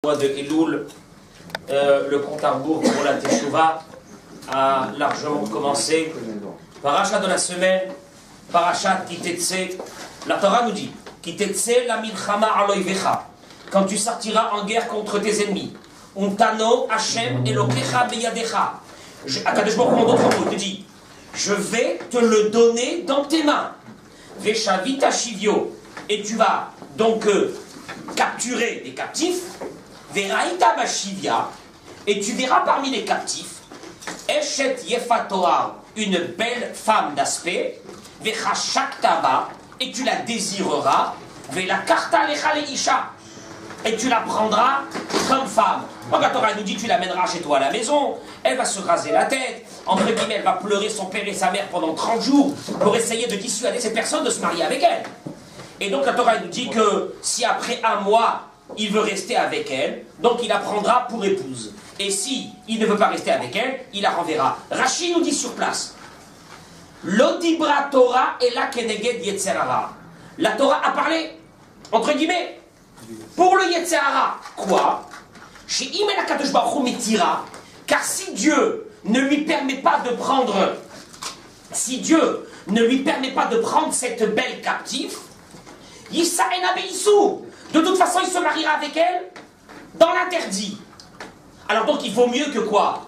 Mois de Elul, le compte à rebours pour la Teshuvah a largement commencé. Parachat de la semaine, Parachat Kitetse. La Torah nous dit Kitetse la milchama aloivecha. Quand tu sortiras en guerre contre tes ennemis. Untano Hashem elokecha beyadecha. Akadosh Baruch Hu en d'autres mots te dit je vais te le donner dans tes mains. Veshavita shivio. Et tu vas donc capturer des captifs. Veraïta bashivia, et tu verras parmi les captifs, Eshet Yefatoar, une belle femme d'aspect, Vechashaktaba, et tu la désireras, Velakarta lecha leisha, et tu la prendras comme femme. Donc la Torah nous dit tu l'amèneras chez toi à la maison, elle va se raser la tête, entre guillemets, elle va pleurer son père et sa mère pendant 30 jours pour essayer de dissuader ces personnes de se marier avec elle. Et donc la Torah nous dit que si après un mois, il veut rester avec elle, donc il la prendra pour épouse. Et si il ne veut pas rester avec elle, il la renverra. Rashi nous dit sur place, L'odibra Torah et la keneged yetzerara. La Torah a parlé, entre guillemets, pour le yetzerara. Quoi? Chez Imel HaKadosh Baruch Hu mitira, car si Dieu ne lui permet pas de prendre, cette belle captive, Yissa en abeissou. De toute façon, il se mariera avec elle dans l'interdit. Alors donc, il vaut mieux que quoi?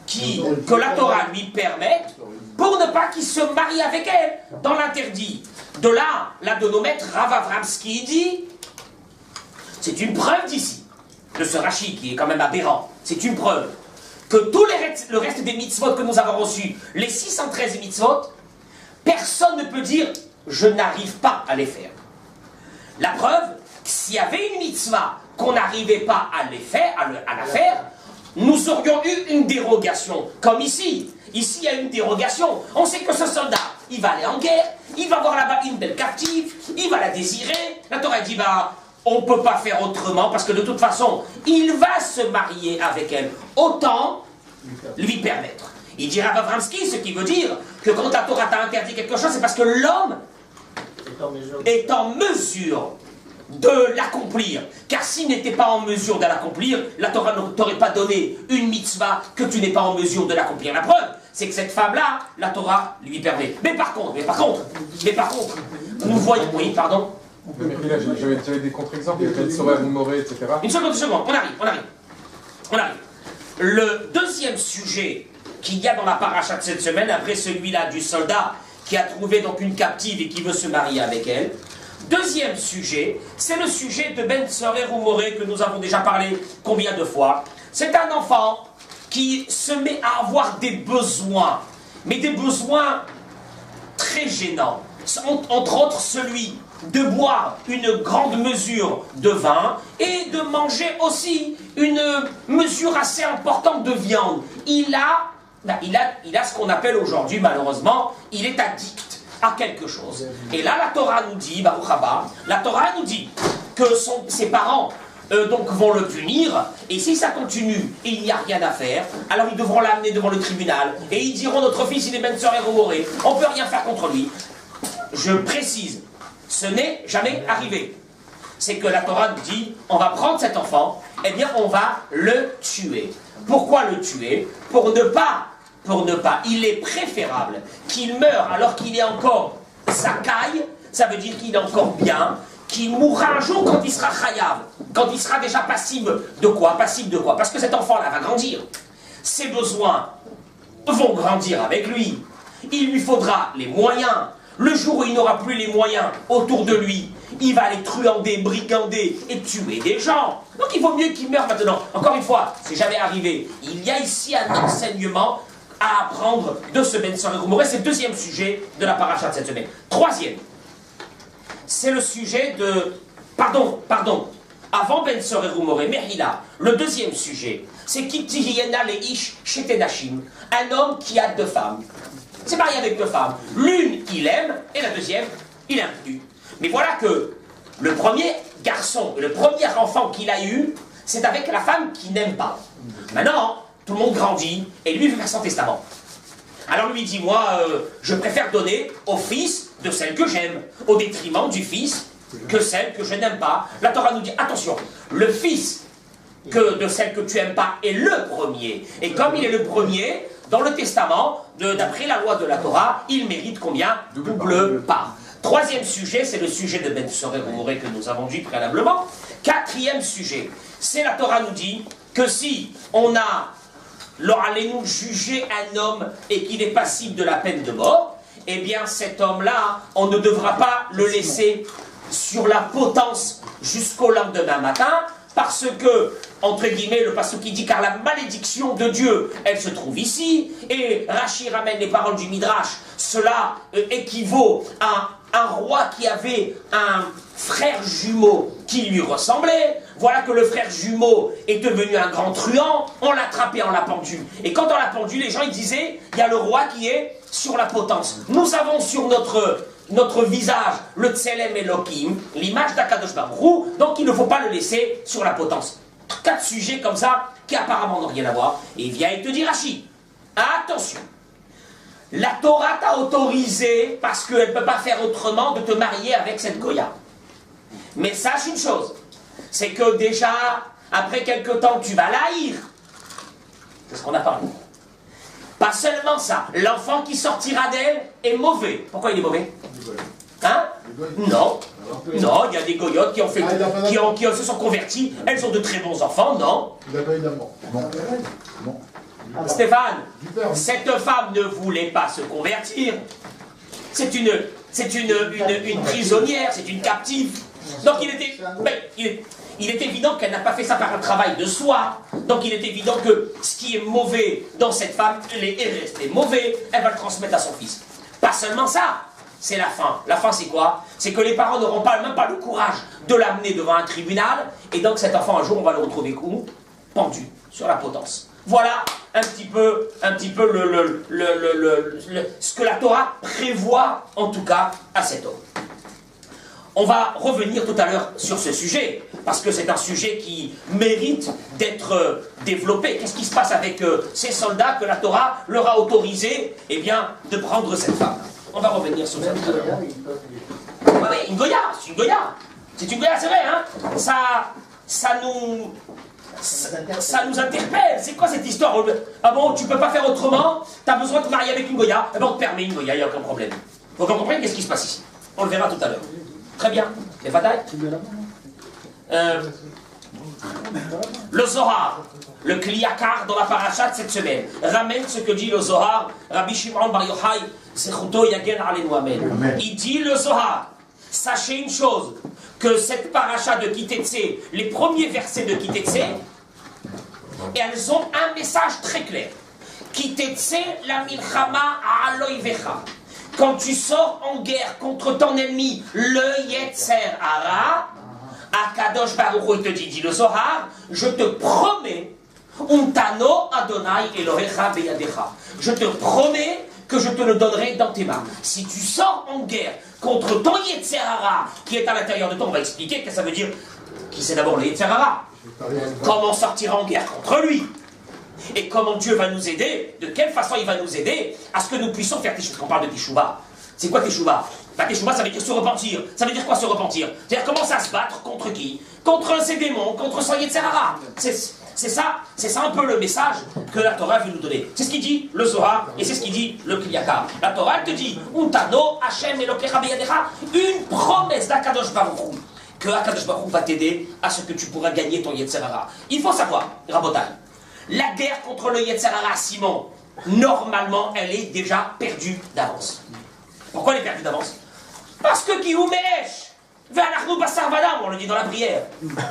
Que la Torah lui permette pour ne pas qu'il se marie avec elle dans l'interdit. De là, la de nos maîtres, Rav Avramsky dit, c'est une preuve d'ici, de ce Rashi qui est quand même aberrant, c'est une preuve que le reste des mitzvot que nous avons reçus, les 613 mitzvot, personne ne peut dire, je n'arrive pas à les faire. La preuve, s'il y avait une mitzvah qu'on n'arrivait pas à la faire, nous aurions eu une dérogation, comme ici. Ici, il y a une dérogation. On sait que ce soldat, il va aller en guerre, il va voir là-bas une belle captive, il va la désirer. La Torah dit, on ne peut pas faire autrement, parce que de toute façon, il va se marier avec elle. Autant lui permettre. Il dira à Avramsky, ce qui veut dire que quand la Torah t'a interdit quelque chose, c'est parce que l'homme est en mesure de l'accomplir, car s'il n'était pas en mesure de l'accomplir, la Torah ne t'aurait pas donné une mitzvah que tu n'es pas en mesure de l'accomplir. La preuve, c'est que cette femme-là, la Torah lui permet. Mais par contre, nous voyons... Oui, pardon. J'avais des contre-exemples, il y avait Soraya Moumoré, etc. Une seconde, on arrive. Le deuxième sujet qu'il y a dans la paracha de cette semaine, après celui-là du soldat qui a trouvé donc une captive et qui veut se marier avec elle, deuxième sujet, c'est le sujet de Ben Tzorer Moumoré que nous avons déjà parlé combien de fois. C'est un enfant qui se met à avoir des besoins, mais des besoins très gênants. Entre autres celui de boire une grande mesure de vin et de manger aussi une mesure assez importante de viande. Il a ce qu'on appelle aujourd'hui malheureusement, il est addict à quelque chose. Et là, la Torah nous dit, Baruch Haba, la Torah nous dit que ses parents donc vont le punir, et si ça continue et il n'y a rien à faire, alors ils devront l'amener devant le tribunal, et ils diront notre fils il est Ben Tzorer Moumoré, on ne peut rien faire contre lui. Je précise, ce n'est jamais arrivé. C'est que la Torah nous dit, on va prendre cet enfant, eh bien on va le tuer. Pourquoi le tuer? Pour ne pas, il est préférable qu'il meure alors qu'il est encore zakaï, ça veut dire qu'il est encore bien, qu'il mourra un jour quand il sera chayav, quand il sera déjà passible de quoi? Parce que cet enfant-là va grandir. Ses besoins vont grandir avec lui. Il lui faudra les moyens. Le jour où il n'aura plus les moyens autour de lui, il va aller truander, brigander et tuer des gens. Donc il vaut mieux qu'il meure maintenant. Encore une fois, c'est jamais arrivé. Il y a ici un enseignement à apprendre de ce Ben Tzorer Moumoré. C'est le deuxième sujet de la paracha de cette semaine. Troisième, c'est le sujet de... Pardon. Avant Ben Tzorer Moumoré, Mehila, le deuxième sujet, c'est Kitihiyena Leish Shetenashim, un homme qui a deux femmes. C'est marié avec deux femmes. L'une, il aime, et la deuxième, il n'aime plus. Mais voilà que le premier garçon, le premier enfant qu'il a eu, c'est avec la femme qu'il n'aime pas. Maintenant, tout le monde grandit, et lui, il veut faire son testament. Alors lui dit, moi, je préfère donner au fils de celle que j'aime, au détriment du fils que celle que je n'aime pas. La Torah nous dit, attention, le fils que de celle que tu n'aimes pas est le premier. Et comme il est le premier, dans le testament, d'après la loi de la Torah, il mérite combien? Double part. Troisième sujet, c'est le sujet de Ben Soré que nous avons dit préalablement. Quatrième sujet, c'est la Torah nous dit que si on a, allez-nous juger un homme et qu'il est passible de la peine de mort, eh bien cet homme-là, on ne devra pas le laisser sur la potence jusqu'au lendemain matin, parce que, entre guillemets, le passage qui dit, car la malédiction de Dieu, elle se trouve ici, et Rachi ramène les paroles du Midrash, cela équivaut à un roi qui avait un frère jumeau qui lui ressemblait. Voilà que le frère jumeau est devenu un grand truand, on l'a attrapé, on l'a pendu. Et quand on l'a pendu, les gens ils disaient, il y a le roi qui est sur la potence. Nous avons sur notre visage le Tselem Elohim, l'image d'Akadosh Baruch Hu, donc il ne faut pas le laisser sur la potence. 4 sujets comme ça qui apparemment n'ont rien à voir. Et il vient et te dit, Rachi, attention, la Torah t'a autorisé, parce qu'elle ne peut pas faire autrement, de te marier avec cette Goya. Mais sache une chose, c'est que déjà, après quelque temps, tu vas l'haïr. C'est ce qu'on a parlé. Pas seulement ça, l'enfant qui sortira d'elle est mauvais. Pourquoi il est mauvais? Hein? Non. Non, il y a des goyotes qui ont fait, qui se sont convertis. Elles ont de très bons enfants, non? Non. Stéphane, cette femme ne voulait pas se convertir. C'est une prisonnière, c'est une captive. Donc il est évident qu'elle n'a pas fait ça par un travail de soi. Donc il est évident que ce qui est mauvais dans cette femme, est resté mauvais, elle va le transmettre à son fils. Pas seulement ça, c'est la fin. La fin c'est quoi? C'est que les parents n'auront même pas le courage de l'amener devant un tribunal, et donc cet enfant un jour on va le retrouver pendu sur la potence. Voilà un petit peu ce que la Torah prévoit en tout cas à cet homme. On va revenir tout à l'heure sur ce sujet, parce que c'est un sujet qui mérite d'être développé. Qu'est-ce qui se passe avec ces soldats que la Torah leur a autorisé de prendre cette femme? On va revenir sur ça tout à l'heure. Oui, une Goya, c'est une Goya. C'est une Goya, c'est vrai, hein? Ça nous interpelle. C'est quoi cette histoire? Ah bon, tu peux pas faire autrement? Tu as besoin de te marier avec une Goya? Eh bien, on te permet une Goya, il n'y a aucun problème. Faut qu'on comprenne qu'est-ce qui se passe ici. On le verra tout à l'heure. Très bien. Les batailles. Le Zohar, le Kliyakar dans la paracha de cette semaine, ramène ce que dit le Zohar, Rabbi Shimon Bar Yochai, Zechuto Yagen Aleinu Amen. Il dit le Zohar, sachez une chose, que cette paracha de Kitetse, les premiers versets de Kitetse, elles ont un message très clair. Kitetse la milchama aloivecha. Quand tu sors en guerre contre ton ennemi, le Yetzer Hara, Akadosh Baruch Hu te dit le Zohar, je te promets, Untano Adonai Elohecha beyadecha. Je te promets que je te le donnerai dans tes mains. Si tu sors en guerre contre ton Yetzer Hara, qui est à l'intérieur de toi, on va expliquer ce que ça veut dire, qui c'est d'abord le Yetzer Hara. Comment sortir en guerre contre lui? Et comment Dieu va nous aider, de quelle façon il va nous aider à ce que nous puissions faire Teshuvah. On parle de Teshuvah. C'est quoi Teshuvah? Teshuvah, ça veut dire se repentir. Ça veut dire quoi se repentir? C'est-à-dire commencer à se battre contre qui? Contre ses démons, contre son Yetzer Hara. C'est ça un peu le message que la Torah veut nous donner. C'est ce qu'il dit le Zohar et c'est ce qu'il dit le Kliyakar. La Torah te dit Untano Hashem Elokecha beyadecha, une promesse d'Akadosh Baruch Hu, que Akadosh Baruch Hu va t'aider à ce que tu pourras gagner ton Yetzer Hara. Il faut savoir, Rabotai, la guerre contre le Yetzer Hara, Simon, normalement, elle est déjà perdue d'avance. Pourquoi elle est perdue d'avance? Parce que Kioumesh, Ve'anachnu Basar Vadam, on le dit dans la prière,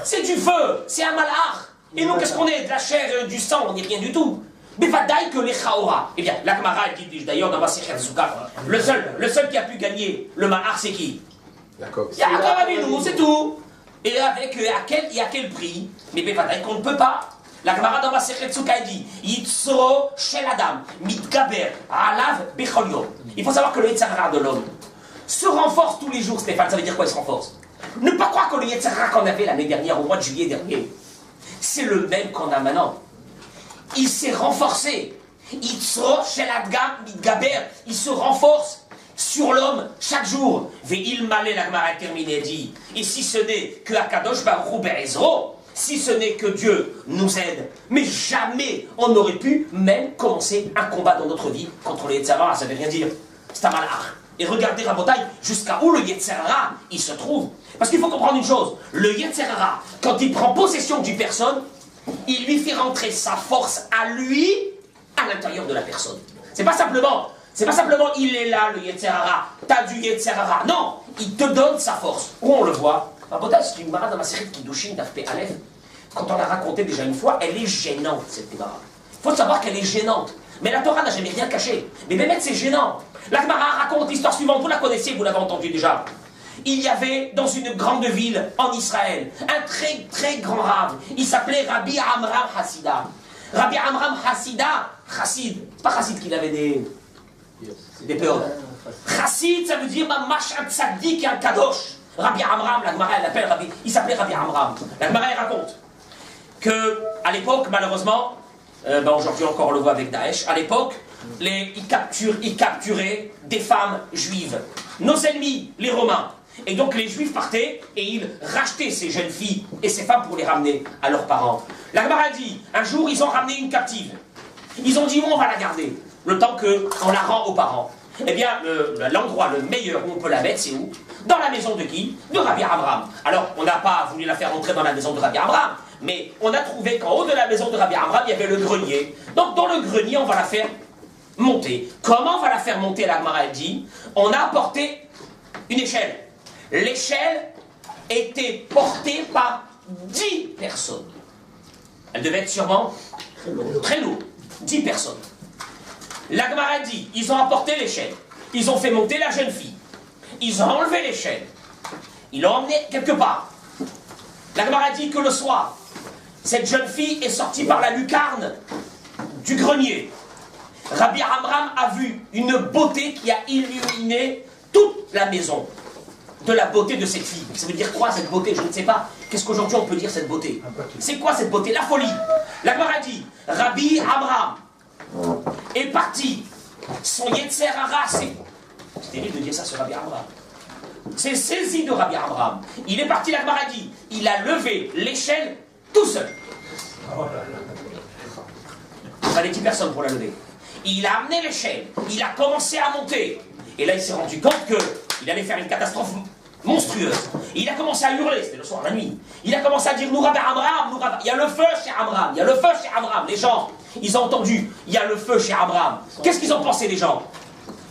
c'est du feu, c'est un malach. Et nous, qu'est-ce qu'on est? De la chair, du sang, on n'est rien du tout. Mais vadaï que les Chaora. Eh bien, la Gemara, elle dit d'ailleurs dans Masechet Souka, le seul qui a pu gagner le malach, c'est qui? Yaakov Avinu, c'est tout. Et à quel prix? Mais vadaï qu'on ne peut pas. La Gemara dans Masechet Souka dit Yitzro shel Adam mitgaber alav bechol yom. Il faut savoir que le Yetzer Hara de l'homme se renforce tous les jours, Stéphane. Ça veut dire quoi, il se renforce? Ne pas croire que le Yetzer Hara qu'on avait l'année dernière, au mois de juillet dernier, c'est le même qu'on a maintenant. Il s'est renforcé. Yitzro shel Adam mitgaber. Il se renforce sur l'homme chaque jour. Ve'il malé, la Gemara terminée dit. Et si ce n'est que Akadosh Baruch Hu be'ezro, si ce n'est que Dieu nous aide. Mais jamais on n'aurait pu même commencer un combat dans notre vie contre le Yetzer Hara, ça ne veut rien dire. C'est un malheur. Et regardez Rabotaï, jusqu'à où le Yetzer Hara, il se trouve. Parce qu'il faut comprendre une chose, le Yetzer Hara, quand il prend possession d'une personne, il lui fait rentrer sa force à lui, à l'intérieur de la personne. C'est pas simplement il est là, le Yetzer Hara, t'as du Yetzer Hara. Non, il te donne sa force. Où on le voit? Rabotaï, c'est une marade dans ma série de Kiddushin d'Afpé Aleph. Quand on l'a raconté déjà une fois, elle est gênante, cette Gemara. Il faut savoir qu'elle est gênante. Mais la Torah n'a jamais rien caché. Mais Bémet, c'est gênant. La Gemara raconte l'histoire suivante, vous la connaissez, vous l'avez entendu déjà. Il y avait dans une grande ville en Israël un très très grand rave. Il s'appelait Rabbi Amram Hassida. Rabbi Amram Hassida, Chassid, c'est pas Chassid qu'il avait des péodes. Chassid, ça veut dire Mamash un tzaddik et un kadosh. Rabbi Amram, la Gemara, elle l'appelle Rabbi, il s'appelait Rabbi Amram. La Gemara, elle raconte que à l'époque, malheureusement, aujourd'hui encore on le voit avec Daesh, à l'époque, ils capturaient des femmes juives. Nos ennemis, les Romains. Et donc les Juifs partaient et ils rachetaient ces jeunes filles et ces femmes pour les ramener à leurs parents. La Gemara dit, un jour ils ont ramené une captive. Ils ont dit, on va la garder, le temps qu'on la rend aux parents. Eh bien, l'endroit le meilleur où on peut la mettre, c'est où? Dans la maison de qui? De Rabbi Amram. Alors, on n'a pas voulu la faire entrer dans la maison de Rabbi Amram, mais on a trouvé qu'en haut de la maison de Rabbi Amram, il y avait le grenier. Donc, dans le grenier, on va la faire monter. Comment on va la faire monter, la Gemara dit? On a apporté une échelle. L'échelle était portée par 10 personnes. Elle devait être sûrement très lourde. 10 personnes. La Gemara dit, ils ont apporté l'échelle. Ils ont fait monter la jeune fille. Ils ont enlevé l'échelle. Ils l'ont emmenée quelque part. La Gemara dit que le soir, cette jeune fille est sortie par la lucarne du grenier. Rabbi Amram a vu une beauté qui a illuminé toute la maison. De la beauté de cette fille. Ça veut dire quoi cette beauté? Je ne sais pas. Qu'est-ce qu'aujourd'hui on peut dire cette beauté? C'est quoi cette beauté? La folie. La Gemara dit, Rabbi Amram est parti. Son Yetzer Hara, c'est terrible de dire ça sur Rabbi Amram. C'est saisi de Rabbi Amram. Il est parti, la Gemara dit, il a levé l'échelle tout seul. Il fallait 10 personnes pour la lever. Il a amené l'échelle, il a commencé à monter. Et là, il s'est rendu compte qu'il allait faire une catastrophe monstrueuse. Et il a commencé à hurler, c'était le soir, la nuit. Il a commencé à dire, nous Rabbi Amram, il y a le feu chez Amram, il y a le feu chez Amram. Les gens, ils ont entendu, il y a le feu chez Amram. Qu'est-ce qu'ils ont pensé, les gens?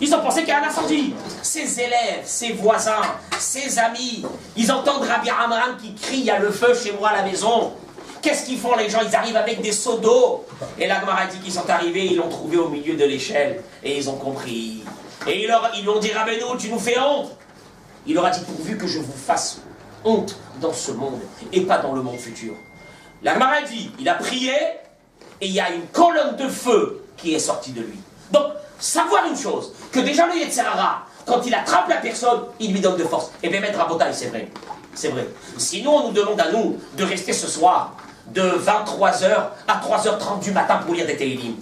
Ils ont pensé qu'il y a un incendie. Ses élèves, ses voisins, ses amis, ils entendent Rabbi Amram qui crie, il y a le feu chez moi à la maison. Qu'est-ce qu'ils font, les gens? Ils arrivent avec des seaux d'eau. Et la Gemara dit qu'ils sont arrivés, ils l'ont trouvé au milieu de l'échelle. Et ils ont compris. Et ils lui ont dit, Rabbeinu, tu nous fais honte. Il leur a dit, pourvu que je vous fasse honte dans ce monde et pas dans le monde futur. La Gemara dit, il a prié et il y a une colonne de feu qui est sortie de lui. Donc, savoir une chose, que déjà le Yetzer Hara, quand il attrape la personne, il lui donne de force. Et bien, Maître Rabotaï, c'est vrai. C'est vrai. Sinon, on nous demande à nous de rester ce soir de 23h à 3h30 du matin pour lire des Télim.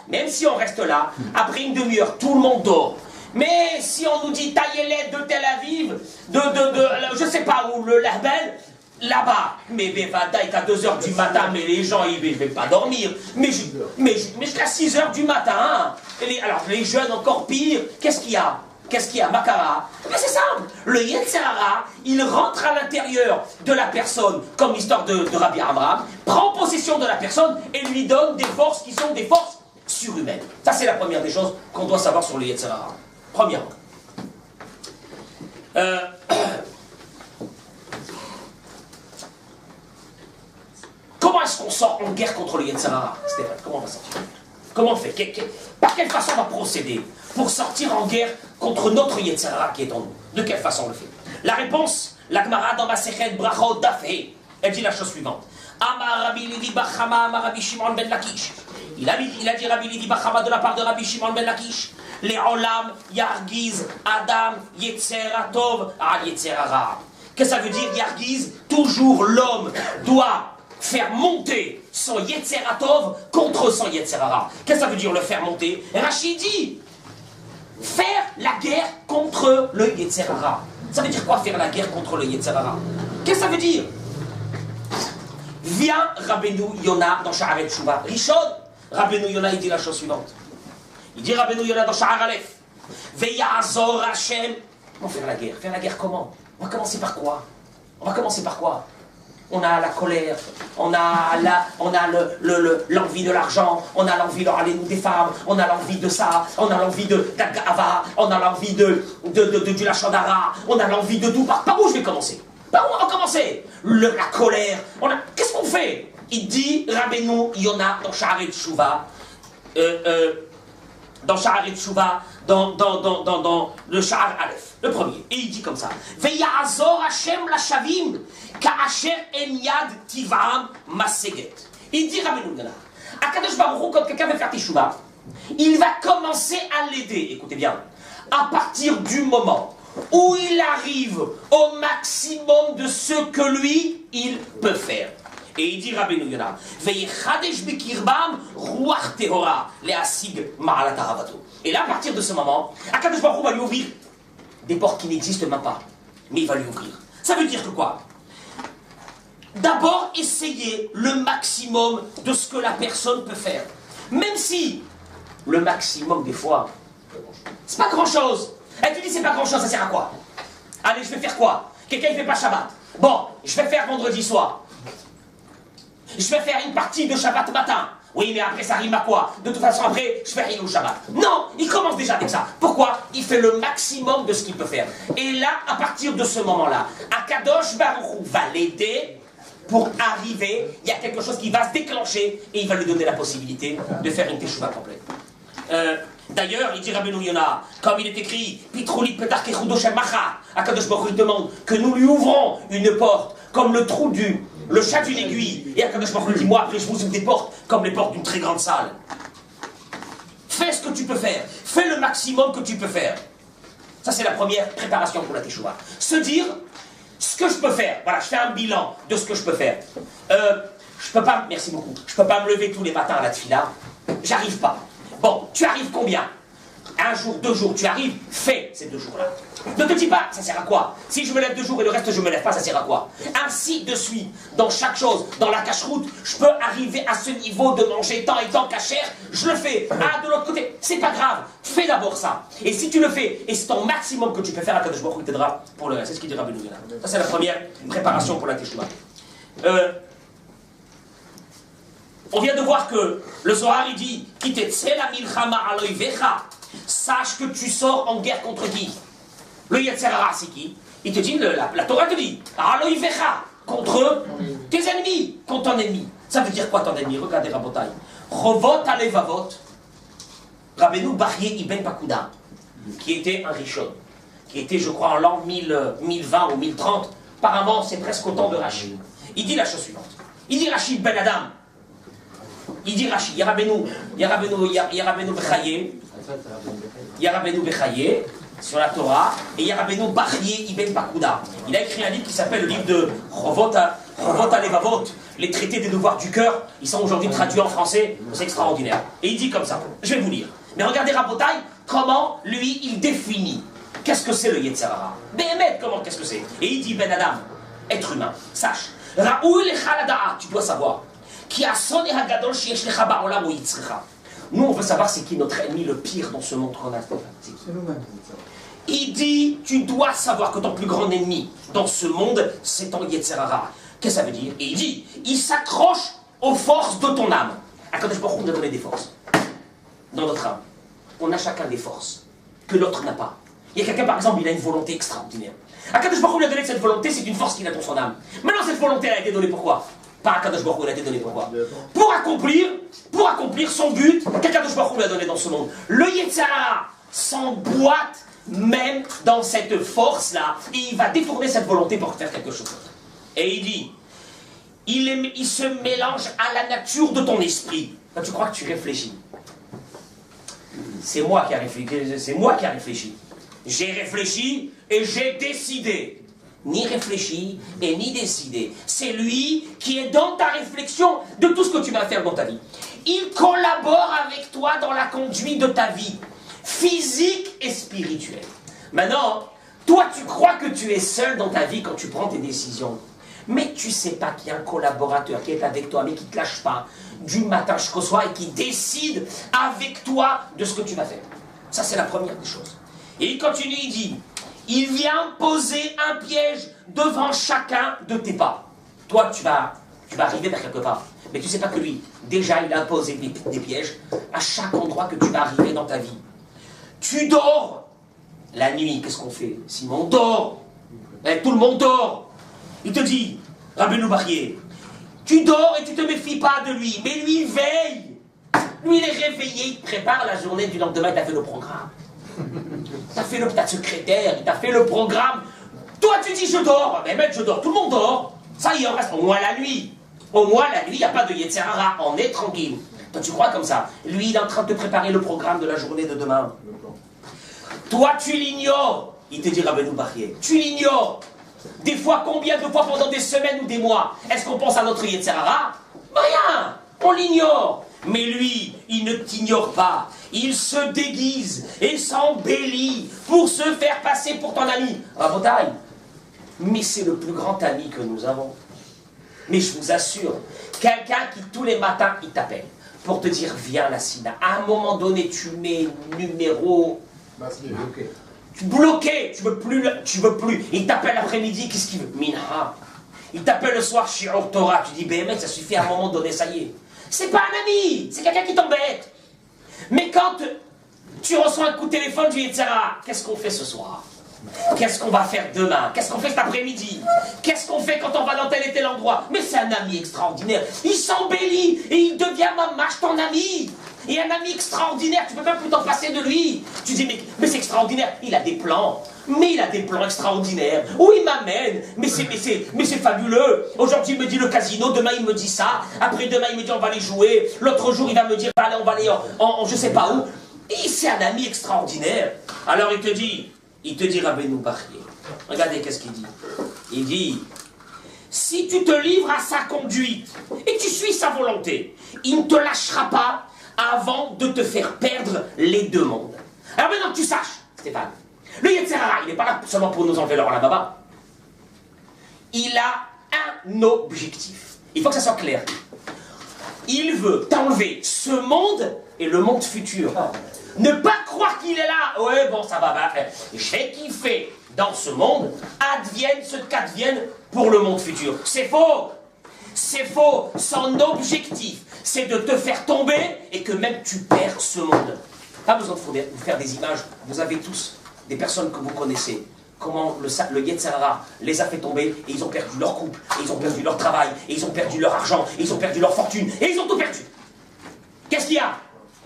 Même si on reste là, après une demi-heure, tout le monde dort. Mais si on nous dit Taïelet de Tel Aviv, je sais pas où, le Label, là-bas, mais Bevada est à 2h du matin, mais les gens, ils ne veulent pas dormir. Mais jusqu'à 6h du matin, hein. Alors les jeunes encore pire, qu'est-ce qu'il y a? Qu'est-ce qu'il y a, Makara? Mais c'est simple, le Yetzer Hara, il rentre à l'intérieur de la personne, comme l'histoire de Rabbi Amram, prend possession de la personne et lui donne des forces qui sont des forces surhumaines. Ça, c'est la première des choses qu'on doit savoir sur le Yetzer Hara. Premièrement. Comment est-ce qu'on sort en guerre contre le Yetzer Hara, Stéphane? Comment on va sortir? Comment on fait? Par quelle façon on va procéder pour sortir en guerre contre notre Yetzer Hara qui est en nous? De quelle façon on le fait? La réponse, la Gemara dans Masechet Brachot Daf He, elle dit la chose suivante. Amar Rabbi Levi bar Chama, Amar Rabbi Shimon ben Lakish. Il a dit Rabbi Levi bar Chama de la part de Rabbi Shimon ben Lakish. Les Olam Yargiz Adam Yetzer Atov al Yetzer Hara. Qu'est-ce que ça veut dire Yargiz? Toujours l'homme doit faire monter son Yetzer Atov contre son Yetzer Hara. Qu'est-ce que ça veut dire le faire monter? Rachid dit faire la guerre contre le Yetzer Hara. Ça veut dire quoi faire la guerre contre le Yetzer Hara? Qu'est-ce que ça veut dire? Vient Rabbeinu Yona dans Sha'aret Tshuva. Rishon, Rabbeinu Yona, il dit la chose suivante. Il dit Rabbeinu Yona dans Sha'ar Aleph. Veyazor Hashem. On va faire la guerre. Faire la guerre comment? On va commencer par quoi? On va commencer par quoi? On a la colère, on a l'envie de l'argent, on a l'envie d'aller nous des femmes, on a l'envie de ça, on a l'envie d'Agava, on a l'envie du Lachon-Hara, on a l'envie de tout. Par où je vais commencer? Par où on va commencer? La colère. Qu'est-ce qu'on fait? Il dit Rabbeinu Yona dans Sha'aret Tshuva, dans Sha'aret Tshuva, dans le Sha'ar Aleph, le premier. Et il dit comme ça. Veyazor Hashem la Shavim, ka'asher en yad tivam maseget. Il dit Rabbeinu Yona, Akadosh Baruch Hu, quand quelqu'un veut faire Teshuvah, il va commencer à l'aider, écoutez bien, à partir du moment où il arrive au maximum de ce que lui, il peut faire. Et il dit Rabbeinu Yona, Veyechadesh bekirbam ruach tehora leasig ma'alat haravato. Et là, à partir de ce moment, Akadosh Baruch Hu va lui ouvrir des portes qui n'existent même pas, mais il va lui ouvrir. Ça veut dire que quoi? D'abord, essayer le maximum de ce que la personne peut faire. Même si le maximum, des fois, c'est pas grand-chose. Et tu dis, c'est pas grand-chose, ça sert à quoi? Allez, je vais faire quoi? Quelqu'un ne fait pas Shabbat. Bon, je vais faire vendredi soir. Je vais faire une partie de Shabbat matin. Oui, mais après, ça rime à quoi? De toute façon, après, je fais Hilul Shabbat. Non, il commence déjà avec ça. Pourquoi? Il fait le maximum de ce qu'il peut faire. Et là, à partir de ce moment-là, Akadosh Baruch Hu va l'aider pour arriver. Il y a quelque chose qui va se déclencher et il va lui donner la possibilité de faire une Teshuvah complète. D'ailleurs, il dit Rabbeinu Yona, comme il est écrit, Pitrouli Petar Kechudoshem Macha, Akadosh Baruch Hu demande que nous lui ouvrons une porte comme le trou le chat d'une aiguille. Et Akadosh Baruch Hu dit, moi après je vous ouvre des portes comme les portes d'une très grande salle. Fais ce que tu peux faire. Fais le maximum que tu peux faire. Ça c'est la première préparation pour la Teshuvah. Se dire ce que je peux faire. Voilà, je fais un bilan de ce que je peux faire. Je peux pas, merci beaucoup, je peux pas me lever tous les matins à la tefila. J'arrive pas. Bon, tu arrives combien? Un jour, 2 jours, tu arrives, fais ces 2 jours-là. Ne te dis pas, ça sert à quoi? Si je me lève 2 jours et le reste je me lève pas, ça sert à quoi? Ainsi de suite, dans chaque chose, dans la cache-route, je peux arriver à ce niveau de manger tant et tant cachère, je le fais. Ah, de l'autre côté, c'est pas grave, fais d'abord ça. Et si tu le fais, et c'est ton maximum que tu peux faire, Akadosh Baruch Hu t'aidera pour le reste. C'est ce qu'il dira Rabbeinu Yona. Ça c'est la première préparation pour la Teshuvah. On vient de voir que le Zohar il dit sache que tu sors en guerre contre qui? Le Yetzer Hara c'est qui? Il te dit, la Torah te dit contre tes ennemis, contre ton ennemi. Ça veut dire quoi ton ennemi? Regardez Rabotai. Chovot alevavot, Rabbeinu Bachye Ibn Pakuda, qui était un Rishon, qui était je crois en l'an 1020 ou 1030, apparemment c'est presque autant de Rashi. Il dit la chose suivante. Il dit Rashi Ben Adam. Il dit Rashi, Yarabenu Bechaye, sur la Torah, et Yarabenu Bachye Ibn Pakuda. Il a écrit un livre qui s'appelle le livre de Chovot Alevavot, les traités des devoirs du cœur. Ils sont aujourd'hui traduits en français, c'est extraordinaire. Et il dit comme ça, je vais vous lire. Mais regardez Rabotai, comment lui il définit. Qu'est-ce que c'est le Yetzer Hara? Béhémet, comment, qu'est-ce que c'est? Et il dit Ben Adam, être humain, sache, Raoul Lechalada'a, tu dois savoir. Nous, on veut savoir c'est qui notre ennemi le pire dans ce monde qu'on a. C'est nous-mêmes. Il dit, tu dois savoir que ton plus grand ennemi dans ce monde, c'est ton Yetzer Hara. Qu'est-ce que ça veut dire? Et il dit, il s'accroche aux forces de ton âme. Akadosh Baruch Hu nous a donné des forces dans notre âme. On a chacun des forces que l'autre n'a pas. Il y a quelqu'un, par exemple, il a une volonté extraordinaire. Akadosh Baruch Hu lui a donné cette volonté, c'est une force qu'il a dans son âme. Maintenant, cette volonté, elle a été donnée pourquoi? Par Akadosh Baruch Hu, elle a été donnée pourquoi? Pour accomplir son but qu'Akadosh Baruch Hu lui a donné dans ce monde. Le Yetzer Hara s'emboîte même dans cette force-là, et il va détourner cette volonté pour faire quelque chose. Et il dit, il se mélange à la nature de ton esprit. Quand tu crois que tu réfléchis, c'est moi qui ai réfléchi. J'ai réfléchi et j'ai décidé. Ni réfléchi et ni décidé. C'est lui qui est dans ta réflexion de tout ce que tu vas faire dans ta vie. Il collabore avec toi dans la conduite de ta vie, physique et spirituelle. Maintenant, toi tu crois que tu es seul dans ta vie quand tu prends tes décisions. Mais tu sais pas qu'il y a un collaborateur qui est avec toi, mais qui ne te lâche pas, du matin jusqu'au soir, et qui décide avec toi de ce que tu vas faire. Ça, c'est la première des choses. Et il continue, il dit, il vient poser un piège devant chacun de tes pas. Toi, tu vas arriver vers quelque part. Mais tu sais pas que lui, déjà, il a posé des pièges à chaque endroit que tu vas arriver dans ta vie. Tu dors. La nuit, qu'est-ce qu'on fait? Simon dort. Tout le monde dort. Il te dit, Rabbeinu Bachye, tu dors et tu te méfies pas de lui. Mais lui, il veille. Lui, il est réveillé, il prépare la journée du lendemain, il t'a fait le programme. T'as fait ta secrétaire, il t'a fait le programme. Toi, tu dis, je dors. Mais mec, je dors. Tout le monde dort. Ça y est, on reste au moins la nuit. Au moins la nuit, il n'y a pas de Yetzer Hara. On est tranquille. Toi, tu crois comme ça. Lui, il est en train de te préparer le programme de la journée de demain. Toi, tu l'ignores. Il te dit, Rabbeinu Bachye, tu l'ignores. Des fois, combien de fois pendant des semaines ou des mois, est-ce qu'on pense à notre Yetzer Hara? Rien. On l'ignore. Mais lui, il ne t'ignore pas. Il se déguise et s'embellit pour se faire passer pour ton ami. Rabotaï. Mais c'est le plus grand ami que nous avons. Mais je vous assure, quelqu'un qui tous les matins, il t'appelle pour te dire, viens la Sina. À un moment donné, tu mets numéro... Bloqué, tu veux plus. Il t'appelle l'après-midi, qu'est-ce qu'il veut? Minha. Il t'appelle le soir, Shiur Torah. Tu dis, ben mec, ça suffit à un moment donné, ça y est. C'est pas un ami, c'est quelqu'un qui t'embête. Mais quand tu reçois un coup de téléphone du Yetzer Hara, qu'est-ce qu'on fait ce soir? Qu'est-ce qu'on va faire demain? Qu'est-ce qu'on fait cet après-midi? Qu'est-ce qu'on fait quand on va dans tel et tel endroit? Mais c'est un ami extraordinaire. Il s'embellit et il devient mamache ton ami. Et un ami extraordinaire, tu peux même plus t'en passer de lui. Tu dis, mais c'est extraordinaire. Il a des plans. Mais il a des plans extraordinaires. Où il m'amène. Mais c'est fabuleux. Aujourd'hui, il me dit le casino. Demain, il me dit ça. Après, demain, il me dit on va aller jouer. L'autre jour, il va me dire allez, on va aller en je sais pas où. Et c'est un ami extraordinaire. Alors, il te dit Rabbeinu Bachye. Regardez qu'est-ce qu'il dit. Il dit, si tu te livres à sa conduite et tu suis sa volonté, il ne te lâchera pas avant de te faire perdre les deux mondes. Alors maintenant que tu saches, Stéphane, le Yetzer Hara, il n'est pas là seulement pour nous enlever l'or à la baba. Il a un objectif. Il faut que ça soit clair. Il veut t'enlever ce monde et le monde futur. Ne pas croire qu'il est là. Ouais, bon, ça va. J'ai kiffé dans ce monde. Advienne ce qu'advienne pour le monde futur. C'est faux. C'est faux. Son objectif, c'est de te faire tomber et que même tu perds ce monde. Pas besoin de vous faire des images. Vous avez tous des personnes que vous connaissez. Comment le Yetzer Hara les a fait tomber et ils ont perdu leur couple, et ils ont perdu leur travail, et ils ont perdu leur argent, et ils ont perdu leur fortune, et ils ont tout perdu. Qu'est-ce qu'il y a?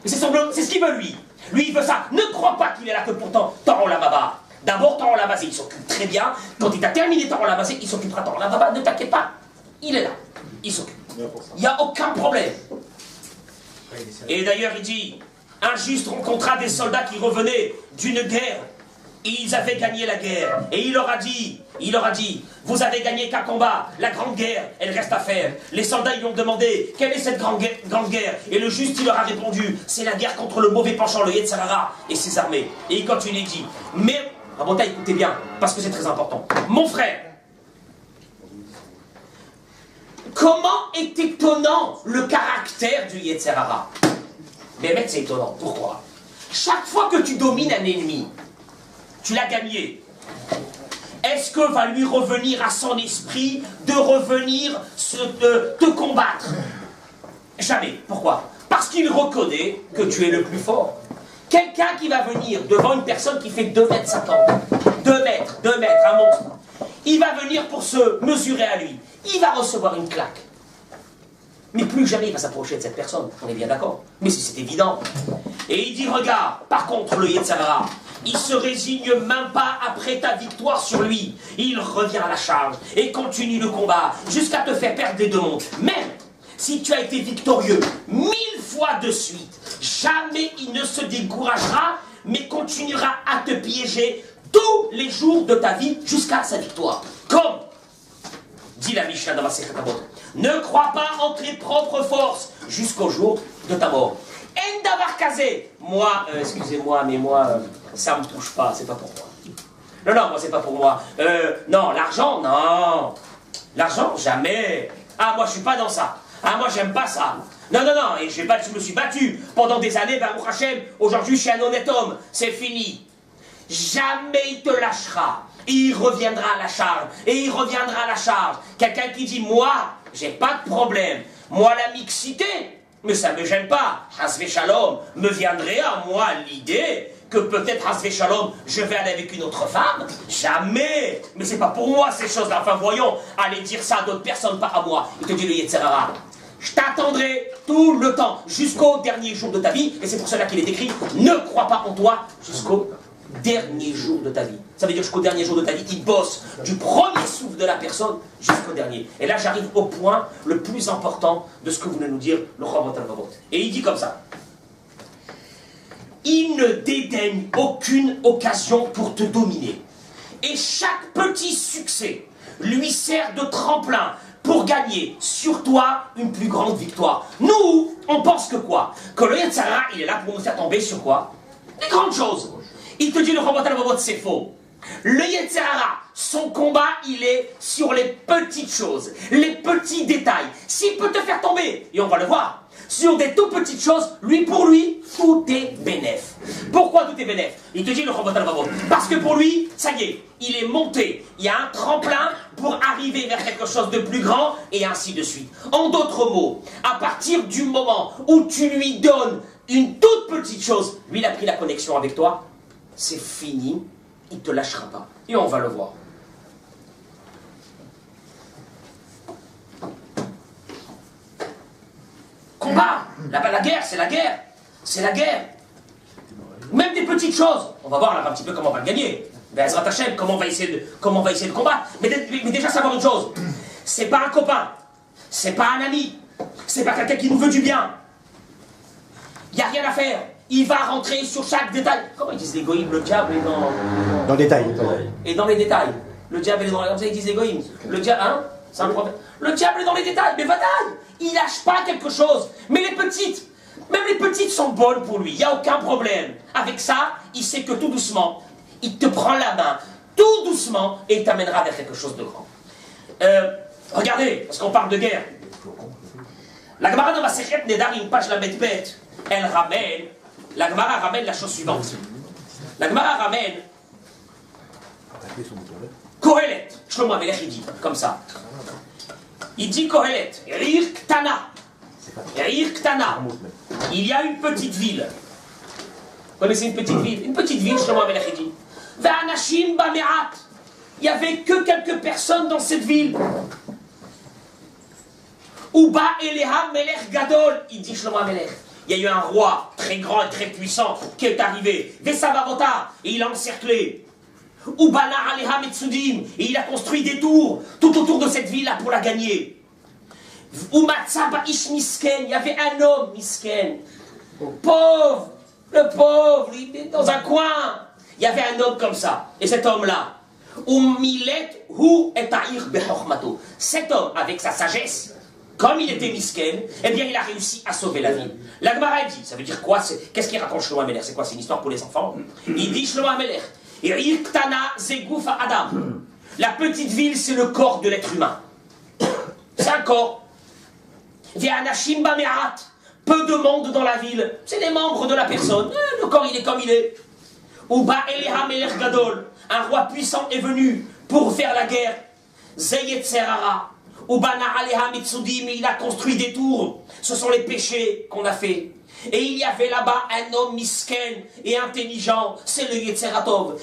C'est ce qu'il veut lui. Lui, il veut ça. Ne crois pas qu'il est là que pour Taron Lamaba. D'abord, Taron Lamazé, il s'occupe très bien. Quand il a terminé Taron Lamazé, il s'occupera Taron Lamaba. Ne t'inquiète pas. Il est là. Il s'occupe. Il n'y a aucun problème. Et d'ailleurs, il dit, un juste rencontra des soldats qui revenaient d'une guerre. Et ils avaient gagné la guerre. Et il leur a dit, vous avez gagné qu'un combat. La grande guerre, elle reste à faire. Les soldats, ils lui ont demandé, quelle est cette grande guerre? Et le juste, il leur a répondu, c'est la guerre contre le mauvais penchant, le Yetzer Hara et ses armées. Et il continue, il dit, mais, Rabota, écoutez bien, parce que c'est très important. Mon frère, comment est étonnant le caractère du Yetzer Hara? Mais mec, c'est étonnant. Pourquoi? Chaque fois que tu domines un ennemi, tu l'as gagné. Est-ce que va lui revenir à son esprit de revenir te combattre? Jamais. Pourquoi? Parce qu'il reconnaît que tu es le plus fort. Quelqu'un qui va venir devant une personne qui fait 2,50 m, 2 mètres, un monstre, il va venir pour se mesurer à lui. Il va recevoir une claque. Mais plus jamais il va s'approcher de cette personne. On est bien d'accord? Mais c'est évident. Et il dit, regarde, par contre, le Yetzer Hara, il se résigne même pas après ta victoire sur lui. Il revient à la charge et continue le combat jusqu'à te faire perdre les deux mondes. Même si tu as été victorieux 1000 fois de suite, jamais il ne se découragera, mais continuera à te piéger tous les jours de ta vie jusqu'à sa victoire. Comme dit la Mishnah dans la Masechet Avot, ne crois pas en tes propres forces jusqu'au jour de ta mort. En davar kazé. Moi, excusez-moi, mais moi, ça me touche pas, c'est pas pour moi. Non, moi, c'est pas pour moi. Non, l'argent, non. L'argent, jamais. Ah, moi, je suis pas dans ça. Ah, moi, j'aime pas ça. Non, non, non, et je me suis battu pendant des années, Baruch Hashem. Aujourd'hui, je suis un honnête homme. C'est fini. Jamais il te lâchera. Il reviendra à la charge. Et il reviendra à la charge. Quelqu'un qui dit, moi, j'ai pas de problème. Moi, la mixité, mais ça me gêne pas. Hasvé Shalom, me viendrait à moi l'idée que peut-être Hasvé Shalom, je vais aller avec une autre femme. Jamais. Mais c'est pas pour moi ces choses-là. Enfin, voyons, aller dire ça à d'autres personnes, pas à moi. Il te dit le Yetzer Hara. Je t'attendrai tout le temps, jusqu'au dernier jour de ta vie. Et c'est pour cela qu'il est écrit, ne crois pas en toi jusqu'au dernier jour de ta vie. Ça veut dire jusqu'au dernier jour de ta vie, il bosse du premier souffle de la personne jusqu'au dernier. Et là, j'arrive au point le plus important de ce que voulait nous dire le Chavot al-Vavot. Et il dit comme ça. Il ne dédaigne aucune occasion pour te dominer. Et chaque petit succès lui sert de tremplin pour gagner sur toi une plus grande victoire. Nous, on pense que quoi? Que le Yetzer Hara, il est là pour nous faire tomber sur quoi? Des grandes choses. Il te dit le Chavot al-Vavot, c'est faux. Le Yetzer Hara, son combat, il est sur les petites choses, les petits détails. S'il peut te faire tomber, et on va le voir, sur des tout petites choses, pour lui, tout est bénef. Pourquoi tout est bénef? Il te dit le Chavot al-Vavot. Parce que pour lui, ça y est, il est monté. Il y a un tremplin pour arriver vers quelque chose de plus grand, et ainsi de suite. En d'autres mots, à partir du moment où tu lui donnes une toute petite chose, lui, il a pris la connexion avec toi, c'est fini, il ne te lâchera pas. Et on va le voir. Combat, la guerre, c'est la guerre. C'est la guerre. Même des petites choses. On va voir là un petit peu comment on va le gagner. Be'ezrat Hashem, comment on va essayer de combattre. Mais déjà savoir une chose. C'est pas un copain. C'est pas un ami. C'est pas quelqu'un qui nous veut du bien. Il n'y a rien à faire. Il va rentrer sur chaque détail. Comment ils disent les goïms? Le diable est dans le détail. Et dans les détails. Le diable est dans les... Comme ça ils disent les goïms. Le diable, hein? C'est un problème. Le diable est dans les détails. Mais bataille! Il lâche pas quelque chose. Mais les petites, même les petites sont bonnes pour lui. Il n'y a aucun problème. Avec ça, il sait que tout doucement, il te prend la main, tout doucement, et il t'amènera vers quelque chose de grand. Regardez, parce qu'on parle de guerre. La Gemara dans Masechet Nedarim, page la bête, elle ramène, la Gemara ramène la chose suivante. La Gemara ramène Kohelet. Shlomo Amelech, il dit, comme ça. Il dit Kohelet, Rir Ktana. Rir Ktana. Il y a une petite ville. Vous connaissez une petite ville? Une petite ville, Shlomo Amelech, il dit. Ve'anashim bame'at. Il n'y avait que quelques personnes dans cette ville. Uba Eleha Melech Gadol. Il dit Shlomo Amelech. Il y a eu un roi très grand et très puissant qui est arrivé. Vesavavota. Et il a encerclé. Ubana Aleha Metsudim, et il a construit des tours tout autour de cette ville-là pour la gagner. Umatsaba Ish Misken, il y avait un homme Misken, pauvre, le pauvre, il est dans un coin. Il y avait un homme comme ça, et cet homme-là, Umilet Hu Etair Bechochmato. Cet homme, avec sa sagesse, comme il était Misken, eh bien il a réussi à sauver la ville. La Gemara dit, ça veut dire quoi? Qu'est-ce qu'il raconte Shlomo Amelech? C'est quoi? C'est une histoire pour les enfants? Il dit Shlomo Amelech. Adam. La petite ville, c'est le corps de l'être humain. C'est un corps. Peu de monde dans la ville. C'est les membres de la personne. Le corps, il est comme il est. Uba Eleha Melech Gadol. Un roi puissant est venu pour faire la guerre. Zeyetserara. Ubana Aleha Mitsudim. Il a construit des tours. Ce sont les péchés qu'on a fait. Et il y avait là-bas un homme misken et intelligent, c'est le Yetzeratov.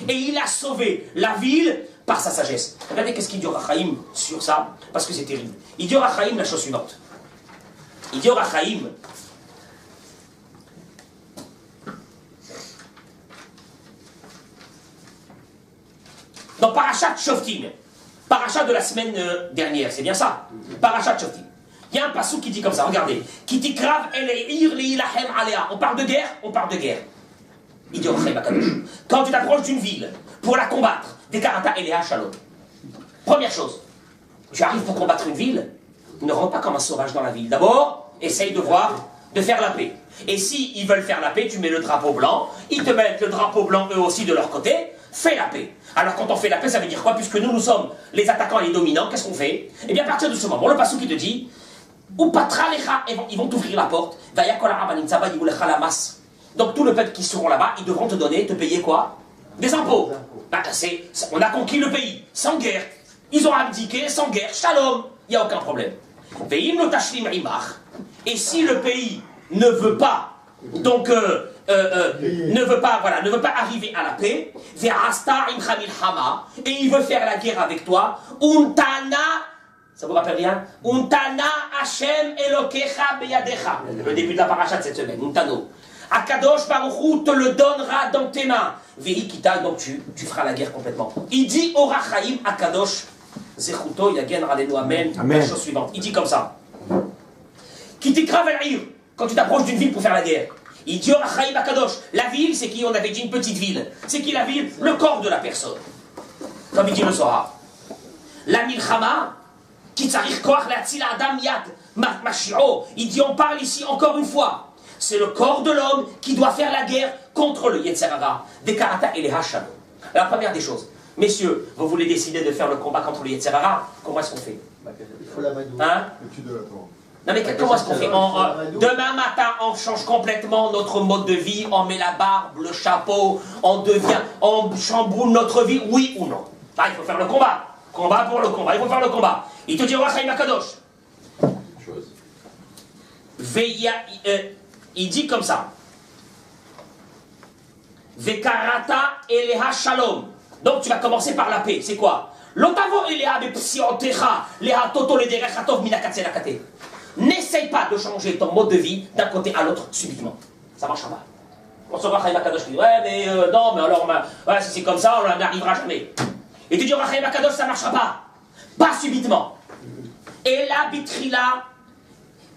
Et il a sauvé la ville par sa sagesse. Regardez qu'est-ce qu'il dit au Rachaïm sur ça, parce que c'est terrible. Il dit au Rachaïm la chose suivante. Il dit au Rachaïm, dans Parashat Shoftim, Parashat de la semaine dernière, c'est bien ça? Parashat Shoftim. Il y a un passou qui dit comme ça, regardez. Qui dit grave, on parle de guerre, on parle de guerre. Il dit quand tu t'approches d'une ville pour la combattre, dékarata elea shalom. Première chose, tu arrives pour combattre une ville, ne rentre pas comme un sauvage dans la ville. D'abord, essaye de faire la paix. Et si ils veulent faire la paix, tu mets le drapeau blanc, ils te mettent le drapeau blanc eux aussi de leur côté, fais la paix. Alors quand on fait la paix, ça veut dire quoi? Puisque nous sommes les attaquants et les dominants, qu'est-ce qu'on fait? Eh bien à partir de ce moment, le passage qui te dit, ou patra lecha, ils vont t'ouvrir la porte, donc tout le peuple qui seront là-bas, ils devront te donner, te payer quoi? Des impôts. Bah, on a conquis le pays, sans guerre. Ils ont abdiqué, sans guerre, shalom, il n'y a aucun problème. Et si le pays ne veut pas, donc ne veut pas arriver à la paix, et il veut faire la guerre avec toi, ça vous rappelle rien? Untana Hashem Elokecha beyadecha. Le début de la paracha de cette semaine. Untano. Akadosh Baruch Hu te le donnera dans tes mains. Veikita, donc tu feras la guerre complètement. Il dit Orachaim Akadosh Zechuto Yagen Ralenu Amen. La chose suivante. Il dit comme ça. Kitikra Vel'ir. Quand tu t'approches d'une ville pour faire la guerre. Il dit Orachaim Akadosh. La ville, c'est qui? On avait dit une petite ville. C'est qui la ville? Le corps de la personne. Comme il dit le Zohar. La Milchama. Il dit, on parle ici encore une fois. C'est le corps de l'homme qui doit faire la guerre contre le Yetzer Hara. Des Karata et les Hacham. La première des choses. Messieurs, vous voulez décider de faire le combat contre le Yetzer Hara? Comment est-ce qu'on fait? Il faut la madou. Hein? Non mais comment est-ce qu'on fait? Demain matin, on change complètement notre mode de vie, on met la barbe, le chapeau, on chamboule notre vie, oui ou non? Ah, il faut faire le combat. Combat pour le combat, il faut faire le combat. Il te dit, Orachaim Akadosh. Il dit comme ça. Vekarata eleha shalom. Donc tu vas commencer par la paix. C'est quoi? L'otavo eleha bepsiotecha leha toto le derechatov minakatse lakate. N'essaye pas de changer ton mode de vie d'un côté à l'autre subitement. Ça marchera pas. On se Orachaim Akadosh dit, ouais, mais non, mais alors, ouais, si c'est comme ça, on n'arrivera jamais. Et tu dis, Orachaim Akadosh, ça marchera pas. Pas subitement. Et là, bitrila,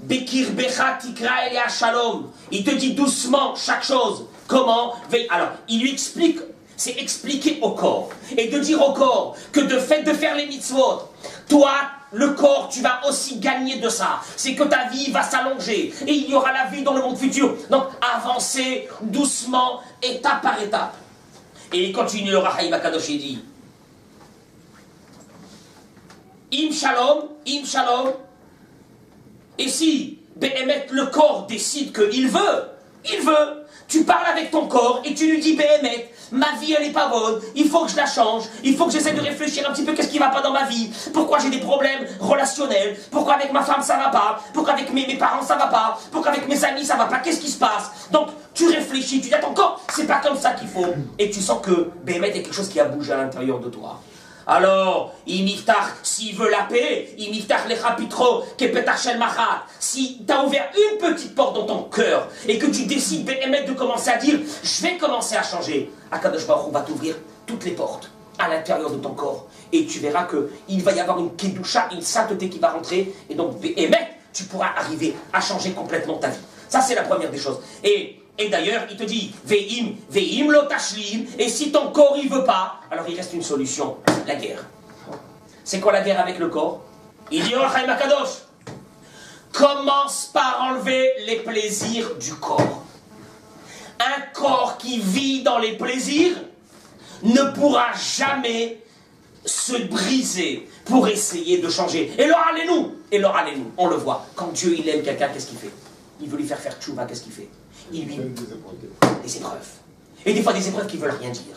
bekir becha tikra elea shalom. Il te dit doucement chaque chose. Comment? Alors, il lui explique, c'est expliquer au corps. Et de dire au corps que de fait de faire les mitzvot, toi, le corps, tu vas aussi gagner de ça. C'est que ta vie va s'allonger. Et il y aura la vie dans le monde futur. Donc, avancez doucement, étape par étape. Et il continue le Orachaim Akadosh, il dit, Im shalom, et si Béhémet, le corps décide qu'il veut, tu parles avec ton corps et tu lui dis Béhémet, ma vie elle n'est pas bonne, il faut que je la change, il faut que j'essaie de réfléchir un petit peu qu'est-ce qui ne va pas dans ma vie, pourquoi j'ai des problèmes relationnels, pourquoi avec ma femme ça ne va pas, pourquoi avec mes parents ça ne va pas, pourquoi avec mes amis ça ne va pas, qu'est-ce qui se passe? Donc tu réfléchis, tu dis à ton corps, c'est pas comme ça qu'il faut, et tu sens que Béhémet est quelque chose qui a bougé à l'intérieur de toi. Alors, s'il veut la paix, si tu as ouvert une petite porte dans ton cœur et que tu décides de commencer à dire, je vais commencer à changer, Akadosh Baruch Hu va t'ouvrir toutes les portes à l'intérieur de ton corps. Et tu verras qu'il va y avoir une kedusha, une sainteté qui va rentrer. Et donc, tu pourras arriver à changer complètement ta vie. Ça, c'est la première des choses. Et d'ailleurs, il te dit, ve'im lo tashlim, et si ton corps il veut pas, alors il reste une solution, la guerre. C'est quoi la guerre avec le corps? Il dit, Orachaim Akadosh, commence par enlever les plaisirs du corps. Un corps qui vit dans les plaisirs ne pourra jamais se briser pour essayer de changer. Et alors allez-nous, on le voit. Quand Dieu il aime quelqu'un, qu'est-ce qu'il fait? Il veut lui faire tchouva, qu'est-ce qu'il fait? Il lui donne des épreuves. Et des fois des épreuves qui ne veulent rien dire.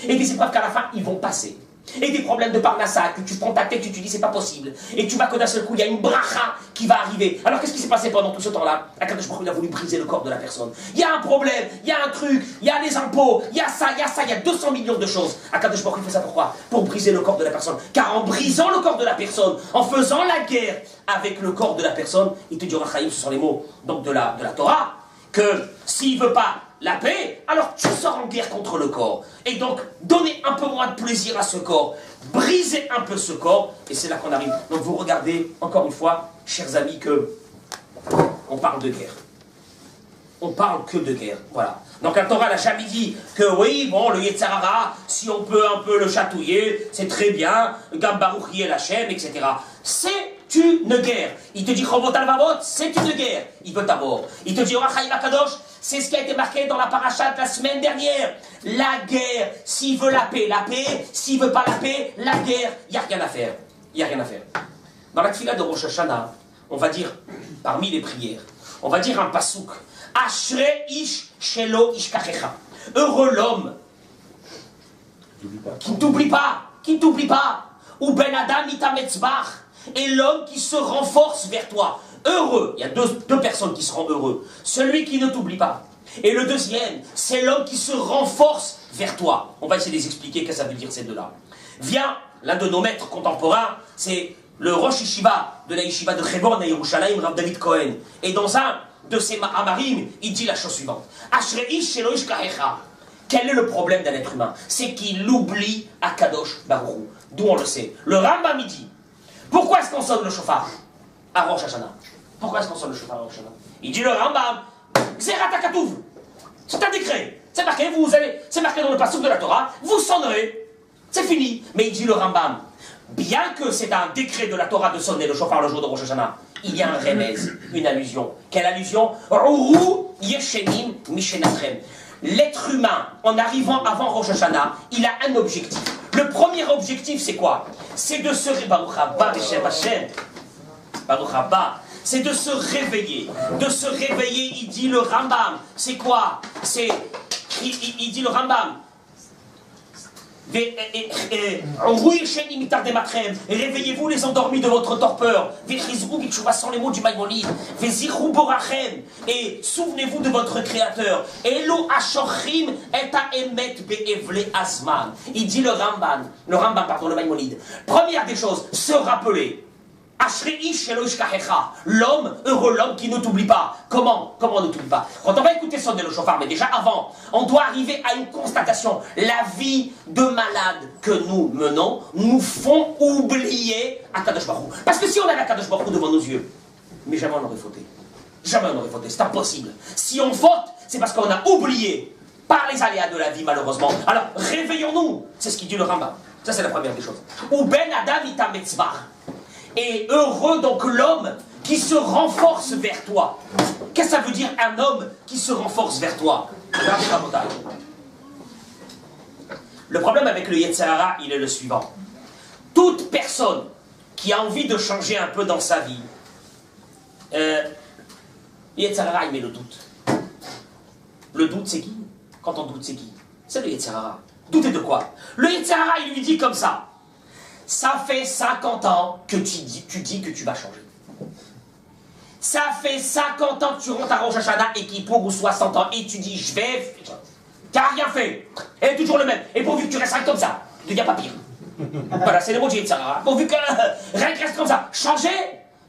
Et des épreuves qu'à la fin, ils vont passer. Et des problèmes de parnassa, que tu prends ta tête, tu te dis c'est pas possible. Et tu vois que d'un seul coup, il y a une bracha qui va arriver. Alors qu'est-ce qui s'est passé pendant tout ce temps-là? Akadosh Baruch Hu, il a voulu briser le corps de la personne. Il y a un problème, il y a un truc, il y a les impôts, il y a ça, il y a 200 millions de choses. Akadosh Baruch Hu fait ça pourquoi? Pour briser le corps de la personne. Car en brisant le corps de la personne, en faisant la guerre avec le corps de la personne, il te dit Orachaim, ce sont les mots donc de la Torah, que s'il ne veut pas la paix, alors tu sors en guerre contre le corps. Et donc, donner un peu moins de plaisir à ce corps, briser un peu ce corps, et c'est là qu'on arrive. Donc vous regardez, encore une fois, chers amis, que on parle de guerre. On parle que de guerre, voilà. Donc la Torah n'a jamais dit que oui, bon, le Yetzer Hara, si on peut un peu le chatouiller, c'est très bien, Gam Baruch Yeh Hashem, etc. une guerre. Il te dit Chovot Alvavot, c'est une guerre. Il veut ta mort. Il te dit Orachaim Akadosh, c'est ce qui a été marqué dans la paracha de la semaine dernière. La guerre, s'il veut la paix, la paix. S'il veut pas la paix, la guerre. Il n'y a rien à faire. Il n'y a rien à faire. Dans la tfila de Rosh Hashanah, on va dire, parmi les prières, on va dire un pasouk. Ashrei ish shelo ishkachecha. Heureux l'homme qui ne t'oublie pas, qui ne t'oublie pas. Ou ben adam itametzbach. Et l'homme qui se renforce vers toi. Heureux, il y a deux personnes qui seront heureux. Celui qui ne t'oublie pas. Et le deuxième, c'est l'homme qui se renforce vers toi. On va essayer de les expliquer qu'est-ce que ça veut dire ces deux-là. Vient l'un de nos maîtres contemporains, c'est le Rosh Yeshiva de la Yeshiva de Hebron à Yerushalayim, Rav David Cohen. Et dans un de ses amarim, il dit la chose suivante. Ashrei shelo ishkachecha. Quel est le problème d'un être humain? C'est qu'il oublie Akadosh Baruch Hu. D'où on le sait. Le Rambam dit. Pourquoi est-ce qu'on sonne le chauffard à Rosh Hashanah? Pourquoi est-ce qu'on sonne le chauffard à Rosh Hashanah? Il dit le Rambam, Xerat HaKatuv. C'est un décret. C'est marqué, c'est marqué dans le passage de la Torah, vous sonnerez. C'est fini. Mais il dit le Rambam, bien que c'est un décret de la Torah de sonner le chauffard le jour de Rosh Hashanah, il y a un remez, une allusion. Quelle allusion? Uru yeshenim mishenatrem. L'être humain, en arrivant avant Rosh Hashanah, il a un objectif. Le premier objectif, c'est quoi? C'est de se c'est de se réveiller. De se réveiller, il dit le Rambam. C'est quoi? C'est, il dit le Rambam. Réveillez-vous les endormis de votre torpeur. Sans les mots du Maïmonide. Et souvenez-vous de votre Créateur. Il dit le Rambam, pardon, le Maïmonide. Première des choses, se rappeler. L'homme, heureux l'homme qui ne t'oublie pas. Comment on ne t'oublie pas? Quand on va écouter sonner le chauffard, mais déjà avant, on doit arriver à une constatation. La vie de malade que nous menons nous font oublier Akadosh Baruch Hu. Parce que si on avait Akadosh Baruch Hu devant nos yeux, mais jamais on n'aurait fauté. Jamais on n'aurait fauté, c'est impossible. Si on faute, c'est parce qu'on a oublié par les aléas de la vie, malheureusement. Alors, réveillons-nous. C'est ce qu'il dit le Rambam. Ça, c'est la première des choses. Ou ben adam itametzbach. Et heureux donc l'homme qui se renforce vers toi. Qu'est-ce que ça veut dire un homme qui se renforce vers toi? Le problème avec le Yetzer Hara, il est le suivant. Toute personne qui a envie de changer un peu dans sa vie, Yetzer Hara, il met le doute. Le doute, c'est qui? Quand on doute, c'est qui? C'est le Yetzer Hara. Douter de quoi? Le Yetzer Hara, il lui dit comme ça. Ça fait 50 ans que tu dis que tu vas changer. Ça fait 50 ans que tu rentres à Rosh Hashanah et qui pour ou 60 ans et tu dis je vais... Tu n'as rien fait. Et toujours le même. Et pourvu que tu restes comme ça, il n'y a pas pire. Voilà, c'est le mot de Yetzer Hara. Pourvu que rien ne reste comme ça. Changer?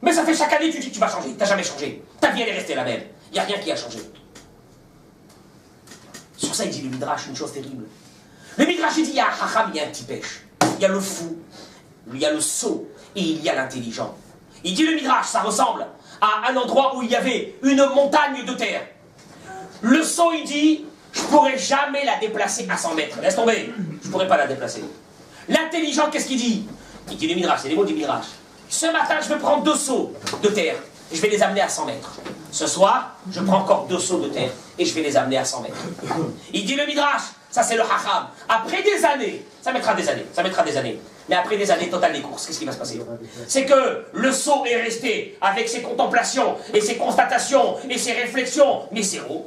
Mais ça fait chaque année tu dis que tu vas changer. Tu n'as jamais changé. Ta vie elle est restée la même. Il n'y a rien qui a changé. Sur ça il dit le Midrash une chose terrible. Le Midrash il dit il y a un Chacham, il y a un petit pêche. Il y a le fou. Il y a le sot et il y a l'intelligent. Il dit le Midrash, ça ressemble à un endroit où il y avait une montagne de terre. Le sot, il dit, je ne pourrai jamais la déplacer à 100 mètres. Laisse tomber, je ne pourrai pas la déplacer. L'intelligent, qu'est-ce qu'il dit? Il dit le Midrash, c'est les mots du Midrash. Ce matin, je vais prendre 2 seaux de terre et je vais les amener à 100 mètres. Ce soir, je prends encore 2 seaux de terre et je vais les amener à 100 mètres. Il dit le Midrash, ça c'est le Hacham. Après des années, ça mettra des années. Mais après des années totales des courses, qu'est-ce qui va se passer? C'est que le sot est resté avec ses contemplations et ses constatations et ses réflexions, mais zéro.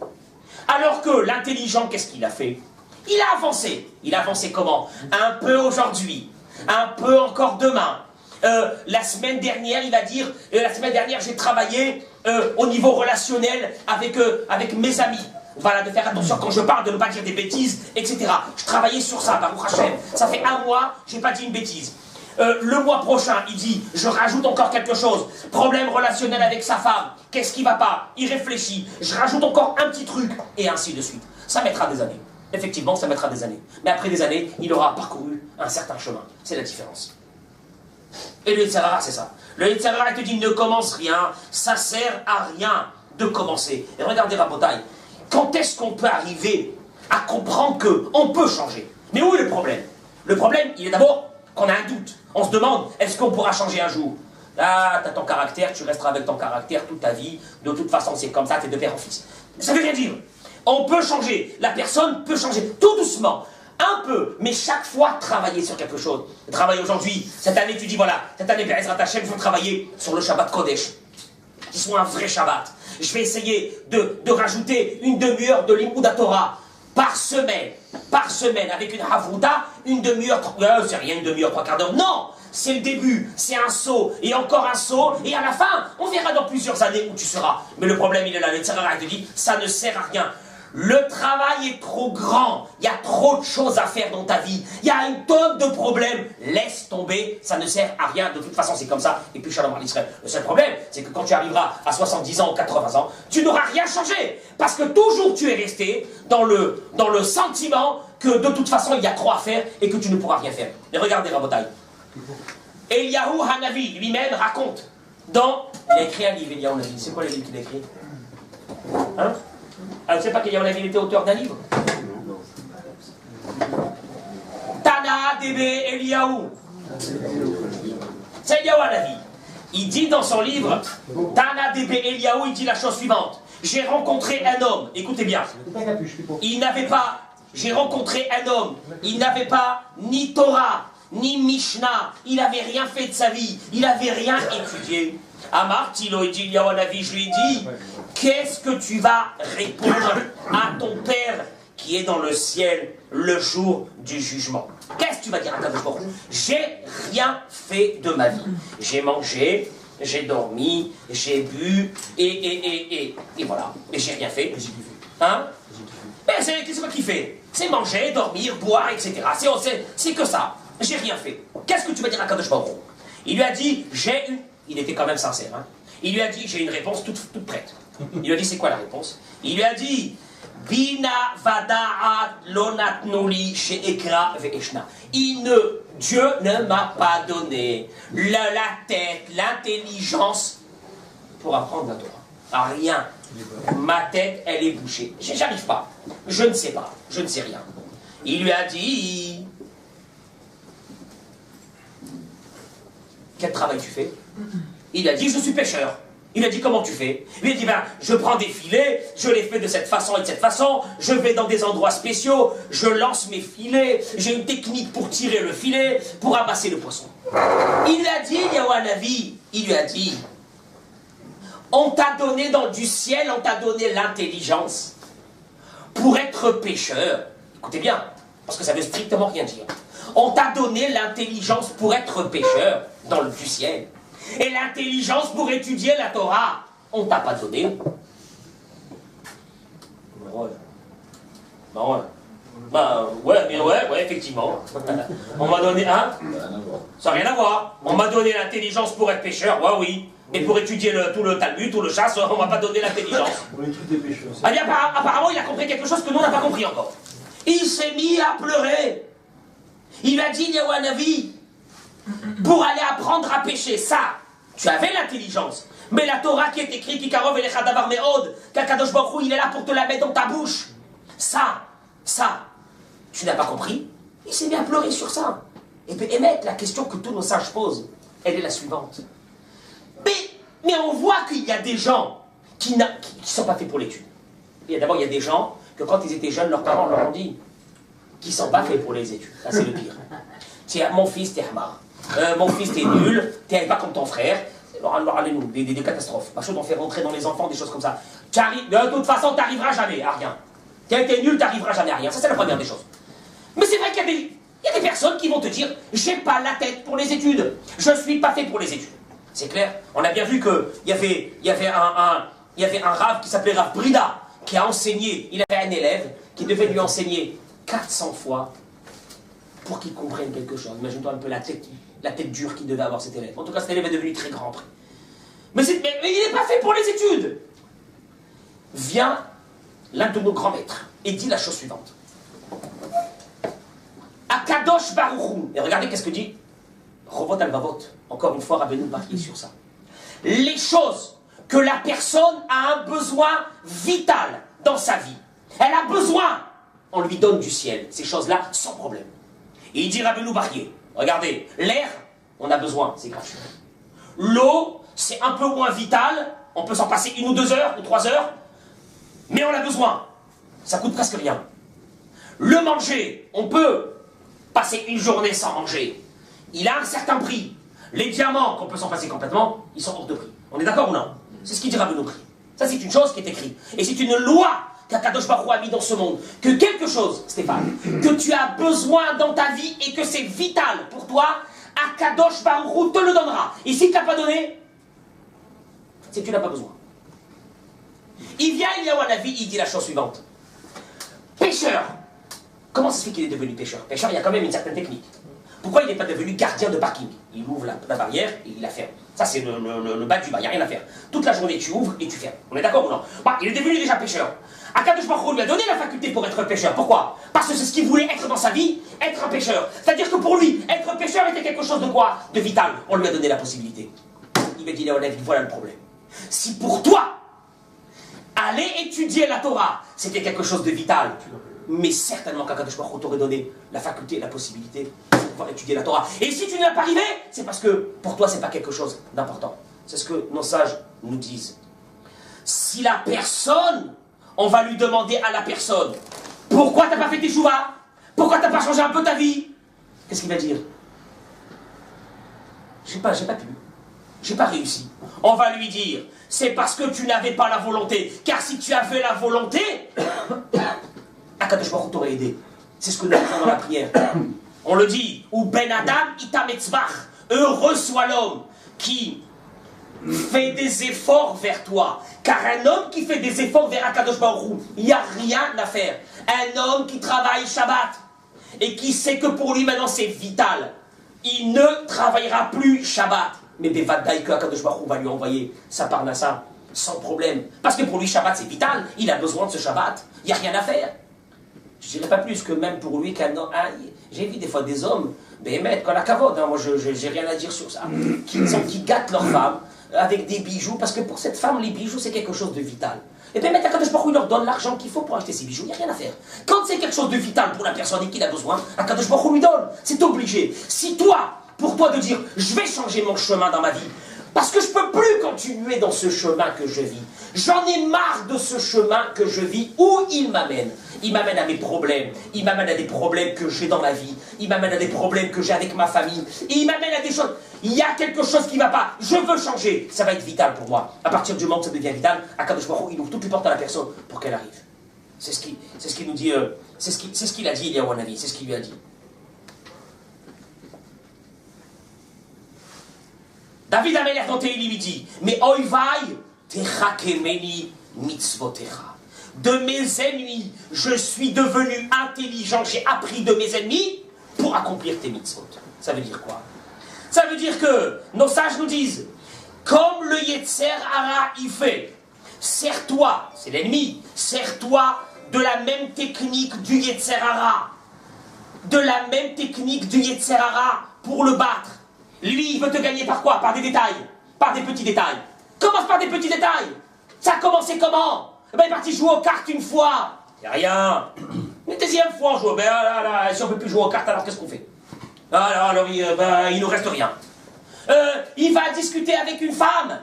Alors que l'intelligent, qu'est-ce qu'il a fait? Il a avancé. Il a avancé comment? Un peu aujourd'hui, un peu encore demain. La semaine dernière, il va dire, la semaine dernière, j'ai travaillé au niveau relationnel avec mes amis. Voilà, de faire attention quand je parle, de ne pas dire des bêtises, etc. Je travaillais sur ça, Baruch Hashem. Ça fait 1 mois, je n'ai pas dit une bêtise. Le mois prochain, il dit, je rajoute encore quelque chose. Problème relationnel avec sa femme. Qu'est-ce qui ne va pas? Il réfléchit. Je rajoute encore un petit truc, et ainsi de suite. Ça mettra des années. Effectivement, ça mettra des années. Mais après des années, il aura parcouru un certain chemin. C'est la différence. Et le Yetzer Hara, c'est ça. Le Yetzer Hara te dit, ne commence rien. Ça sert à rien de commencer. Et regardez, Rabotai. Quand est-ce qu'on peut arriver à comprendre qu'on peut changer? Mais où est le problème? Le problème, il est d'abord qu'on a un doute. On se demande, est-ce qu'on pourra changer un jour? Là, tu as ton caractère, tu resteras avec ton caractère toute ta vie. De toute façon, c'est comme ça, tu es de père en fils. Ça veut rien dire. On peut changer. La personne peut changer tout doucement. Un peu, mais chaque fois travailler sur quelque chose. Travailler aujourd'hui. Cette année, tu dis voilà, cette année, Be'ezrat Hashem, il faut travailler sur le Shabbat Kodesh. Qui soit un vrai Shabbat. Je vais essayer de rajouter une demi-heure de Limud Torah par semaine. Par semaine, avec une Havouda, une demi-heure, c'est rien, une demi-heure, 3/4 d'heure. Non! C'est le début, c'est un saut, et encore un saut, et à la fin, on verra dans plusieurs années où tu seras. Mais le problème, il est là, le Tzarara te dit, ça ne sert à rien. Le travail est trop grand, il y a trop de choses à faire dans ta vie, il y a une tonne de problèmes, laisse tomber, ça ne sert à rien, de toute façon c'est comme ça, et puis shalom à l'Israël. Le seul problème, c'est que quand tu arriveras à 70 ans ou 80 ans, tu n'auras rien changé, parce que toujours tu es resté dans le sentiment que de toute façon il y a trop à faire, et que tu ne pourras rien faire. Mais regardez Rabotai, Eliyahu Hanavi lui-même raconte, il a écrit un livre, Eliyahu Hanavi, c'est quoi le livre qu'il a écrit? Hein? Ah, vous savez pas qu'Eliyahu Hanavi était auteur d'un livre? Tana Debe Eliyahu. C'est Eliyahu Hanavi. Il dit dans son livre, Tana Debe Eliyahu, il dit la chose suivante. J'ai rencontré un homme, écoutez bien. Il n'avait pas, j'ai rencontré un homme, il n'avait pas ni Torah, ni Mishnah, il n'avait rien fait de sa vie, il n'avait rien étudié. Amar Tilo, il dit Eliyahu Hanavi, je lui ai dit, qu'est-ce que tu vas répondre à ton père qui est dans le ciel le jour du jugement? Qu'est-ce que tu vas dire à Kadosh Baruch Hu? J'ai rien fait de ma vie. J'ai mangé, j'ai dormi, j'ai bu, et voilà. Et j'ai rien fait. Hein? C'est quoi qu'il fait? C'est manger, dormir, boire, etc. C'est que ça. J'ai rien fait. Qu'est-ce que tu vas dire à Kadosh Baruch Hu? Il lui a dit, il était quand même sincère. Hein? Il lui a dit, j'ai une réponse toute prête. Il lui a dit, c'est quoi la réponse? Il lui a dit, Bina vada'at lonatnuli she'ekra ve'eshna. Dieu ne m'a pas donné la tête, l'intelligence pour apprendre la Torah. Ah, rien. Ma tête, elle est bouchée. J'arrive pas. Je ne sais pas. Je ne sais rien. Il lui a dit, quel travail tu fais? Il a dit, je suis pêcheur. Il a dit, comment tu fais? Il a dit, ben, je prends des filets, je les fais de cette façon et de cette façon, je vais dans des endroits spéciaux, je lance mes filets, j'ai une technique pour tirer le filet, pour amasser le poisson. Il a dit, Eliyahu Hanavi, il lui a dit, on t'a donné du ciel, on t'a donné l'intelligence pour être pêcheur. Écoutez bien, parce que ça veut strictement rien dire. On t'a donné l'intelligence pour être pêcheur du ciel. Et l'intelligence pour étudier la Torah, on t'a pas donné. Ouais, effectivement. On m'a donné, hein? Ça n'a rien à voir. On m'a donné l'intelligence pour être pêcheur, oui. Mais pour étudier tout le Talmud, tout le chasse, on m'a pas donné l'intelligence. Ah bien, apparemment, il a compris quelque chose que nous, on n'a pas compris encore. Il s'est mis à pleurer. Il a dit, Eliyahu Hanavi, pour aller apprendre à pêcher, ça, tu avais l'intelligence. Mais la Torah qui est écrite, Kikarov et Lechadavar Meod, qu'Akadosh Baruch Hu, il est là pour te la mettre dans ta bouche. Ça, tu n'as pas compris? Il s'est mis à pleurer sur ça. Et puis, Emmett, la question que tous nos sages posent, elle est la suivante. Mais on voit qu'il y a des gens qui ne sont pas faits pour l'étude. D'abord, il y a des gens que quand ils étaient jeunes, leurs parents leur ont dit qui ne sont pas faits pour les études. Ça, c'est le pire. Tiens, mon fils, t'es hamar. Mon fils, t'es nul. T'es pas comme ton frère. Allez-nous, des catastrophes. Pas chaud d'en faire rentrer dans les enfants, des choses comme ça. De toute façon, t'arriveras jamais à rien. T'es nul, t'arriveras jamais à rien. Ça, c'est la première des choses. Mais c'est vrai qu'il y a des personnes qui vont te dire j'ai pas la tête pour les études. Je suis pas fait pour les études. C'est clair. On a bien vu qu'il y avait un Rav qui s'appelait Rav Brida, qui a enseigné. Il avait un élève qui devait lui enseigner 400 fois pour qu'il comprenne quelque chose. Imagine-toi un peu la tête dure qu'il devait avoir cet élève. En tout cas, cet élève est devenu très grand après. Mais il n'est pas fait pour les études. Vient l'un de nos grands maîtres et dit la chose suivante. Akadosh Baruch Hu. Et regardez qu'est-ce que dit Rovot al-Vavot. Encore une fois, Rabbeinu Bachie sur ça. Les choses que la personne a un besoin vital dans sa vie. Elle a besoin. On lui donne du ciel. Ces choses-là, sans problème. Et il dit Rabbeinu Bachie, regardez, l'air, on a besoin, c'est gratuit. L'eau, c'est un peu moins vital. On peut s'en passer 1 ou 2 heures ou 3 heures. Mais on a besoin. Ça coûte presque rien. Le manger, on peut passer une journée sans manger. Il a un certain prix. Les diamants, qu'on peut s'en passer complètement, ils sont hors de prix. On est d'accord ou non? C'est ce qui dira nos prix. Ça, c'est une chose qui est écrite. Et c'est une loi qu'Akadosh Baruch Hu a mis dans ce monde. Que quelque chose, Stéphane, que tu as besoin dans ta vie et que c'est vital pour toi, Akadosh Baruch Hu te le donnera. Et s'il ne t'a pas donné, c'est que tu n'as pas besoin. Il vient, il y a un avis, il dit la chose suivante. Pêcheur. Comment ça se fait qu'il est devenu pêcheur? Pêcheur, il y a quand même une certaine technique. Pourquoi il n'est pas devenu gardien de parking? Il ouvre la barrière et il la ferme. Ça, c'est le bas du bas, il n'y a rien à faire. Toute la journée, tu ouvres et tu fermes. On est d'accord ou non? Bah, il est devenu déjà pêcheur. Akadosh Baruch Hu lui a donné la faculté pour être pêcheur. Pourquoi? Parce que c'est ce qu'il voulait être dans sa vie, être un pêcheur. C'est-à-dire que pour lui, être pêcheur était quelque chose de quoi? De vital. On lui a donné la possibilité. Il m'a dit, voilà le problème. Si pour toi, aller étudier la Torah, c'était quelque chose de vital, mais certainement qu'Akadosh Baruch Hu t'aurait donné la faculté et la possibilité de pouvoir étudier la Torah. Et si tu n'y as pas arrivé, c'est parce que pour toi, c'est pas quelque chose d'important. C'est ce que nos sages nous disent. Si la personne, on va lui demander à la personne, pourquoi t'as pas fait tes chouvas? Pourquoi t'as pas changé un peu ta vie? Qu'est-ce qu'il va dire? J'ai pas pu. J'ai pas réussi. On va lui dire, c'est parce que tu n'avais pas la volonté. Car si tu avais la volonté, Akadosh Baruch Hu t'aurait aidé. C'est ce que nous faisons dans la prière. On le dit, ou Ben Adam ita metzvach. Heureux soit l'homme qui fait des efforts vers toi. Car un homme qui fait des efforts vers Akadosh Baruch Hu, il n'y a rien à faire. Un homme qui travaille Shabbat et qui sait que pour lui maintenant c'est vital, il ne travaillera plus Shabbat. Mais Bevadaï que Akadosh Baruch Hu va lui envoyer sa parnassa sans problème. Parce que pour lui Shabbat c'est vital, il a besoin de ce Shabbat, il n'y a rien à faire. Je dirais pas plus que même pour lui qu'un homme. J'ai vu des fois des hommes, Béhémet, quand la cavode, moi j'ai rien à dire sur ça, qui gâtent leur femme avec des bijoux, parce que pour cette femme, les bijoux c'est quelque chose de vital. Et Béhémet, Akadosh Baruch Hu leur donne l'argent qu'il faut pour acheter ses bijoux, il n'y a rien à faire. Quand c'est quelque chose de vital pour la personne et qu'il a besoin, Akadosh Baruch Hu lui donne, c'est obligé. Si toi, pour toi de dire, je vais changer mon chemin dans ma vie, parce que je ne peux plus continuer dans ce chemin que je vis. J'en ai marre de ce chemin que je vis, où il m'amène. Il m'amène à mes problèmes, il m'amène à des problèmes que j'ai dans ma vie, il m'amène à des problèmes que j'ai avec ma famille, et il m'amène à des choses. Il y a quelque chose qui ne va pas, je veux changer, ça va être vital pour moi. À partir du moment où ça devient vital, Akadosh Baruch Hu, il ouvre toutes les portes à la personne pour qu'elle arrive. C'est ce qu'il nous dit, c'est ce qu'il a dit, Eliyahu Hanavi, c'est ce qu'il lui a dit. David Amelech dans Tehillim lui dit, mais oivai techakemeni mitzvotecha. De mes ennemis, je suis devenu intelligent, j'ai appris de mes ennemis pour accomplir tes mitzvot. Ça veut dire quoi? Ça veut dire que nos sages nous disent, comme le Yetzer Hara il fait, sers-toi, c'est l'ennemi, sers-toi de la même technique du Yetzer Hara, de la même technique du Yetzer Hara pour le battre. Lui, il veut te gagner par quoi? Par des détails, par des petits détails. Commence par des petits détails. Ça a commencé comment? Ben, il est parti jouer aux cartes une fois. C'est rien. Une deuxième fois, on joue. Ben là, si on ne peut plus jouer aux cartes, alors qu'est-ce qu'on fait? Alors il nous reste rien. Il va discuter avec une femme.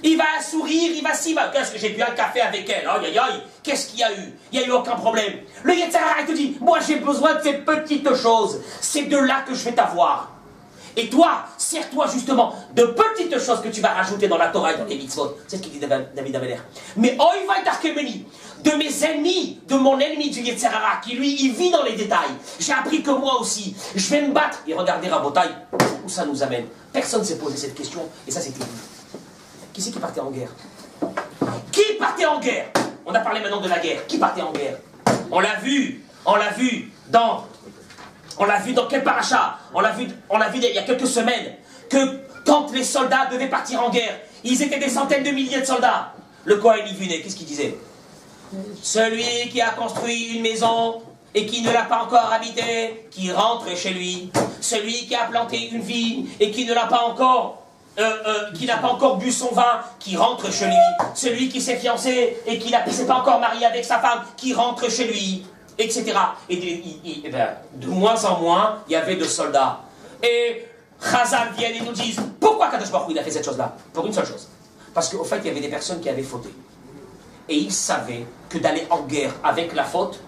Il va sourire, il va qu'est-ce que j'ai bu un café avec elle? Aïe, qu'est-ce qu'il y a eu? Il n'y a eu aucun problème. Le Yetzer Hara, il te dit, moi j'ai besoin de ces petites choses. C'est de là que je vais t'avoir. Et toi, sers-toi justement de petites choses que tu vas rajouter dans la Torah et dans les mitzvot. C'est ce qu'il dit David Amelech. Mais oivai tarkemeni, de mes ennemis, de mon ennemi du Yetzer Hara, qui lui, il vit dans les détails. J'ai appris que moi aussi, je vais me battre. Et regardez Rabotai, où ça nous amène. Personne ne s'est posé cette question, et ça c'était vous. Qui c'est qui partait en guerre? Qui partait en guerre? On a parlé maintenant de la guerre. Qui partait en guerre? On l'a vu dans quel paracha? On l'a vu il y a quelques semaines, que quand les soldats devaient partir en guerre, ils étaient des centaines de milliers de soldats. Le Kohen Ivune, qu'est-ce qu'il disait? Celui qui a construit une maison et qui ne l'a pas encore habitée, qui rentre chez lui. Celui qui a planté une vigne et qui ne l'a pas encore qui n'a pas encore bu son vin, qui rentre chez lui. Celui qui s'est fiancé et qui ne s'est pas encore marié avec sa femme, qui rentre chez lui, etc. Et de moins en moins, il y avait de soldats. Et Chazal viennent et nous disent, pourquoi Pourquoi Kadosh Baruch Hu, il a fait cette chose-là? Pour une seule chose. Parce qu'au fait, il y avait des personnes qui avaient fauté. Et ils savaient que d'aller en guerre avec la faute,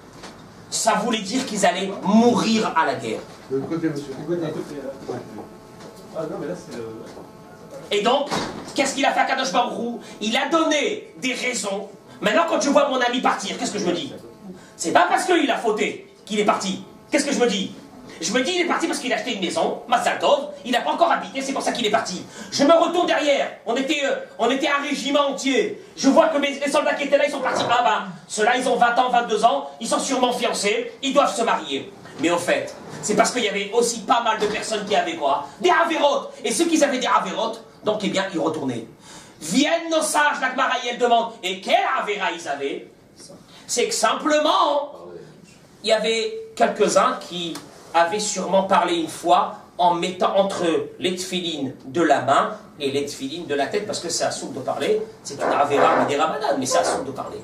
ça voulait dire qu'ils allaient mourir à la guerre. De l'autre côté, monsieur. Et donc, qu'est-ce qu'il a fait à Kadosh Baruch Hu? Il a donné des raisons. Maintenant, quand je vois mon ami partir, qu'est-ce que je me dis? C'est pas parce qu'il a fauté qu'il est parti. Qu'est-ce que je me dis? Je me dis, il est parti parce qu'il a acheté une maison, Mazal Tov, il n'a pas encore habité, c'est pour ça qu'il est parti. Je me retourne derrière, on était un régiment entier. Je vois que les soldats qui étaient là, ils sont partis. Ah ben, ceux-là, ils ont 20 ans, 22 ans, ils sont sûrement fiancés, ils doivent se marier. Mais au fait, c'est parce qu'il y avait aussi pas mal de personnes qui avaient quoi? Des avérotes. Et ceux qui avaient des avérotes, donc eh bien, ils retournaient. Viennent nos sages, la Gemara, elle demande, et quel avéra ils avaient? C'est que simplement, il y avait quelques-uns qui avaient sûrement parlé une fois en mettant entre les tefilines de la main et les tefilines de la tête, parce que c'est un sourd de parler, c'est une avéra des ramadans, mais c'est un sourd de parler.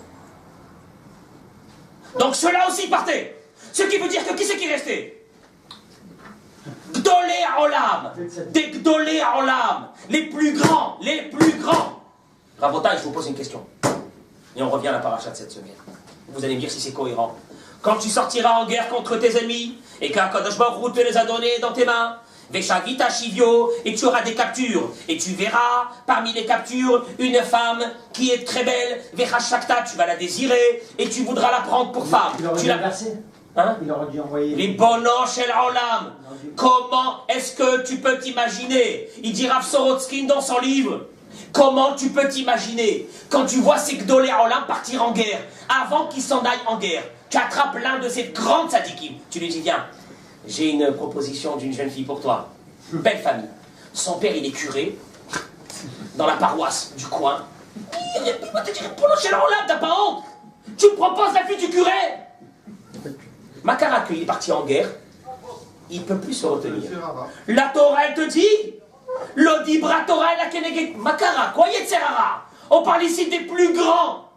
Donc ceux-là aussi partaient. Ce qui veut dire que qui c'est qui restait? Gdolé Olam, des Gdolé Olam, les plus grands, les plus grands. Rabotai, je vous pose une question. Et on revient à la paracha de cette semaine. Vous allez me dire si c'est cohérent. Quand tu sortiras en guerre contre tes ennemis, et qu'Akadosh Baruch Hu te les a donnés dans tes mains, Veshavita Shivio, et tu auras des captures, et tu verras parmi les captures une femme qui est très belle, Vechashakta, tu vas la désirer, et tu voudras la prendre pour femme. Il aurait Tu dû la inverser. Hein? Il aurait dû envoyer. Les bonos shel olam. Comment est-ce que tu peux t'imaginer? Il dit Rav Sorotskin dans son livre. Comment tu peux t'imaginer quand tu vois ces Gdolé Olam partir en guerre, avant qu'ils s'en aillent en guerre, tu attrapes l'un de ces grandes sadikim, tu lui dis viens, j'ai une proposition d'une jeune fille pour toi, belle famille. Son père il est curé dans la paroisse du coin. Il va te dire bonos shel olam, t'as pas honte? Tu me proposes la fille du curé? Makara, il est parti en guerre, il ne peut plus se retenir. La Torah, elle te dit, l'odibra Torah et la Keneged. Makara, quoi Yetzerara? On parle ici des plus grands.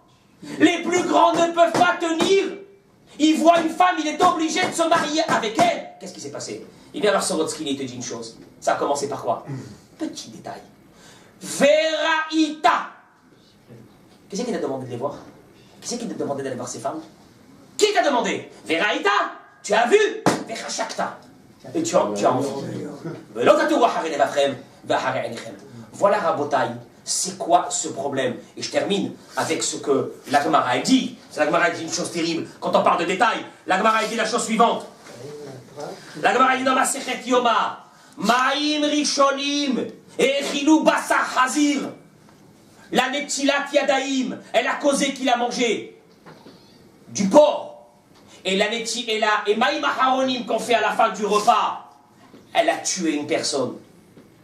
Les plus grands ne peuvent pas tenir. Il voit une femme, il est obligé de se marier avec elle. Qu'est-ce qui s'est passé? Il vient voir Sorotsky et il te dit une chose. Ça a commencé par quoi? Petit détail. Veraïta. Qui c'est qui t'a demandé de les voir? Qui c'est qui t'a demandé d'aller voir ces femmes? Qui t'a demandé? Veraïta, tu as vu? Verachakta. Et tu as envie. Voilà Rabotai, c'est quoi ce problème? Et je termine avec ce que la Gemara dit. La Gemara dit une chose terrible. Quand on parle de détails, la Gemara dit la chose suivante. La Gemara dit dans ma Sechet Yoma, Maïm Rishonim, Echilou Bassa Hazir. La Netilat Yadaim, elle a causé qu'il a mangé du porc. Et Maïm Aharonim qu'on fait à la fin du repas, elle a tué une personne.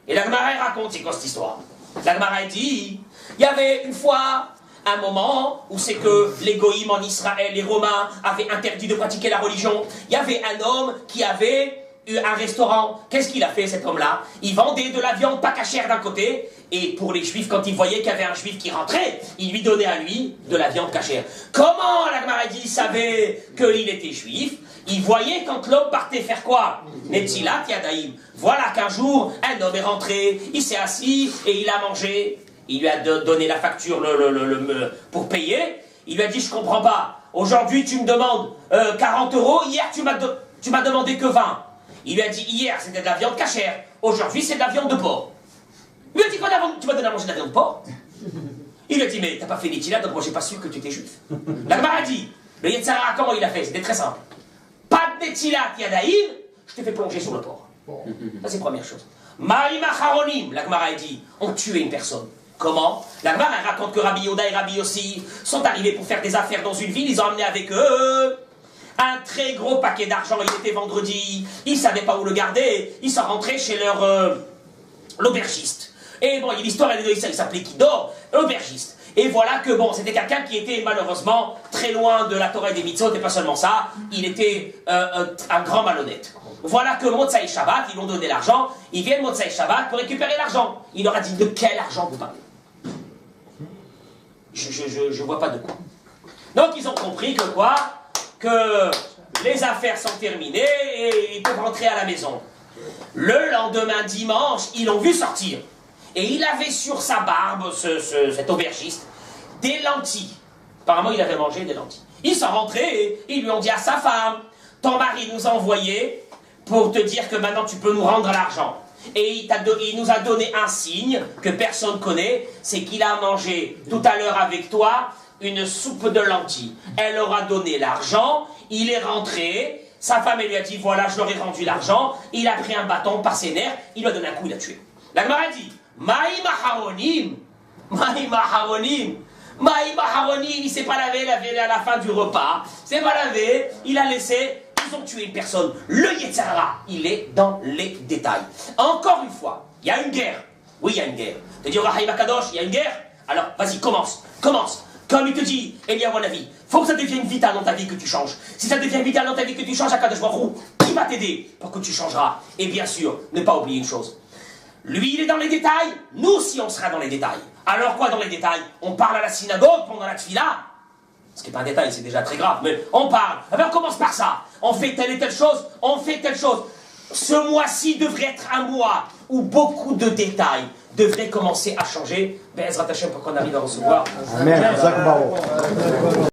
Et la Gemara raconte, c'est quoi cette histoire? La Gemara dit, il y avait une fois un moment où c'est que les goïms en Israël, les Romains, avaient interdit de pratiquer la religion. Il y avait un homme qui avait eu un restaurant. Qu'est-ce qu'il a fait cet homme-là? Il vendait de la viande pas cachère d'un côté, et pour les juifs, quand ils voyaient qu'il y avait un juif qui rentrait, il lui donnait à lui de la viande cachère. Comment la Gemara dit, il savait qu'il était juif? Il voyait quand l'homme partait faire quoi? Netzilat Yadaim. Voilà qu'un jour, un homme est rentré, il s'est assis et il a mangé. Il lui a donné la facture pour payer. Il lui a dit, je comprends pas. Aujourd'hui, tu me demandes 40 €. Hier, tu m'as demandé que 20. Il lui a dit, hier, c'était de la viande cachère. Aujourd'hui, c'est de la viande de porc. Il lui a dit, quoi, tu m'as donné à manger de la viande de porc? Il lui a dit, mais t'as pas fait Netzilat, donc moi, j'ai pas su que tu étais juif. La Gemara a dit, le Yetzara, comment il a fait? C'était très simple. Pas de Netzilat Yadaim, je t'ai fait plonger sous le porc. Ça, c'est la première chose. Maïm Aharonim, la Gemara a dit, ont tué une personne. Comment? La Gemara raconte que Rabbi Yoda et Rabbi Yossi sont arrivés pour faire des affaires dans une ville, ils ont amené avec eux un très gros paquet d'argent, il était vendredi, ils ne savaient pas où le garder, ils sont rentrés chez leur l'aubergiste. Et bon, l'histoire, il s'appelait Kidor, l'aubergiste. Et voilà que bon, c'était quelqu'un qui était malheureusement très loin de la Torah et des mitzvot, et pas seulement ça, il était un grand malhonnête. Voilà que Motsai Shabbat, ils lui ont donné l'argent, ils viennent Motsai Shabbat pour récupérer l'argent. Il leur a dit, de quel argent vous parlez? Je vois pas de quoi. Donc ils ont compris que quoi? Que les affaires sont terminées et ils peuvent rentrer à la maison. Le lendemain dimanche, ils l'ont vu sortir. Et il avait sur sa barbe, cet aubergiste, des lentilles. Apparemment, il avait mangé des lentilles. Ils sont rentrés et ils lui ont dit à sa femme, ton mari nous a envoyés pour te dire que maintenant tu peux nous rendre l'argent. Et il nous a donné un signe que personne connaît, c'est qu'il a mangé tout à l'heure avec toi une soupe de lentilles. Elle leur a donné l'argent, il est rentré, sa femme elle lui a dit voilà je leur ai rendu l'argent, il a pris un bâton par ses nerfs, il lui a donné un coup, il l'a tué. La Gemara dit Maïma Haronim, Maïma Haronim, Maïma Haronim, il s'est pas lavé à la fin du repas, il s'est pas lavé, il a laissé. Ils ont tué une personne. Le Yetzer Hara, il est dans les détails. Encore une fois, il y a une guerre. Oui, il y a une guerre. Tu dis au Rahaïm Akadosh, il y a une guerre. Alors, vas-y, commence. Comme il te dit, Eliyahu Hanavi, faut que ça devienne vital dans ta vie que tu changes. Si ça devient vital dans ta vie que tu changes, Akadosh Baruch Hu, qui va t'aider pour que tu changeras? Et bien sûr, ne pas oublier une chose. Lui, il est dans les détails. Nous aussi, on sera dans les détails. Alors quoi dans les détails? On parle à la synagogue pendant la tfila. Ce qui n'est pas un détail, c'est déjà très grave, mais on parle. Alors on commence par ça. On fait telle et telle chose, on fait telle chose. Ce mois-ci devrait être un mois où beaucoup de détails devraient commencer à changer. Be'ezrat Hashem pour qu'on arrive à recevoir. Amen.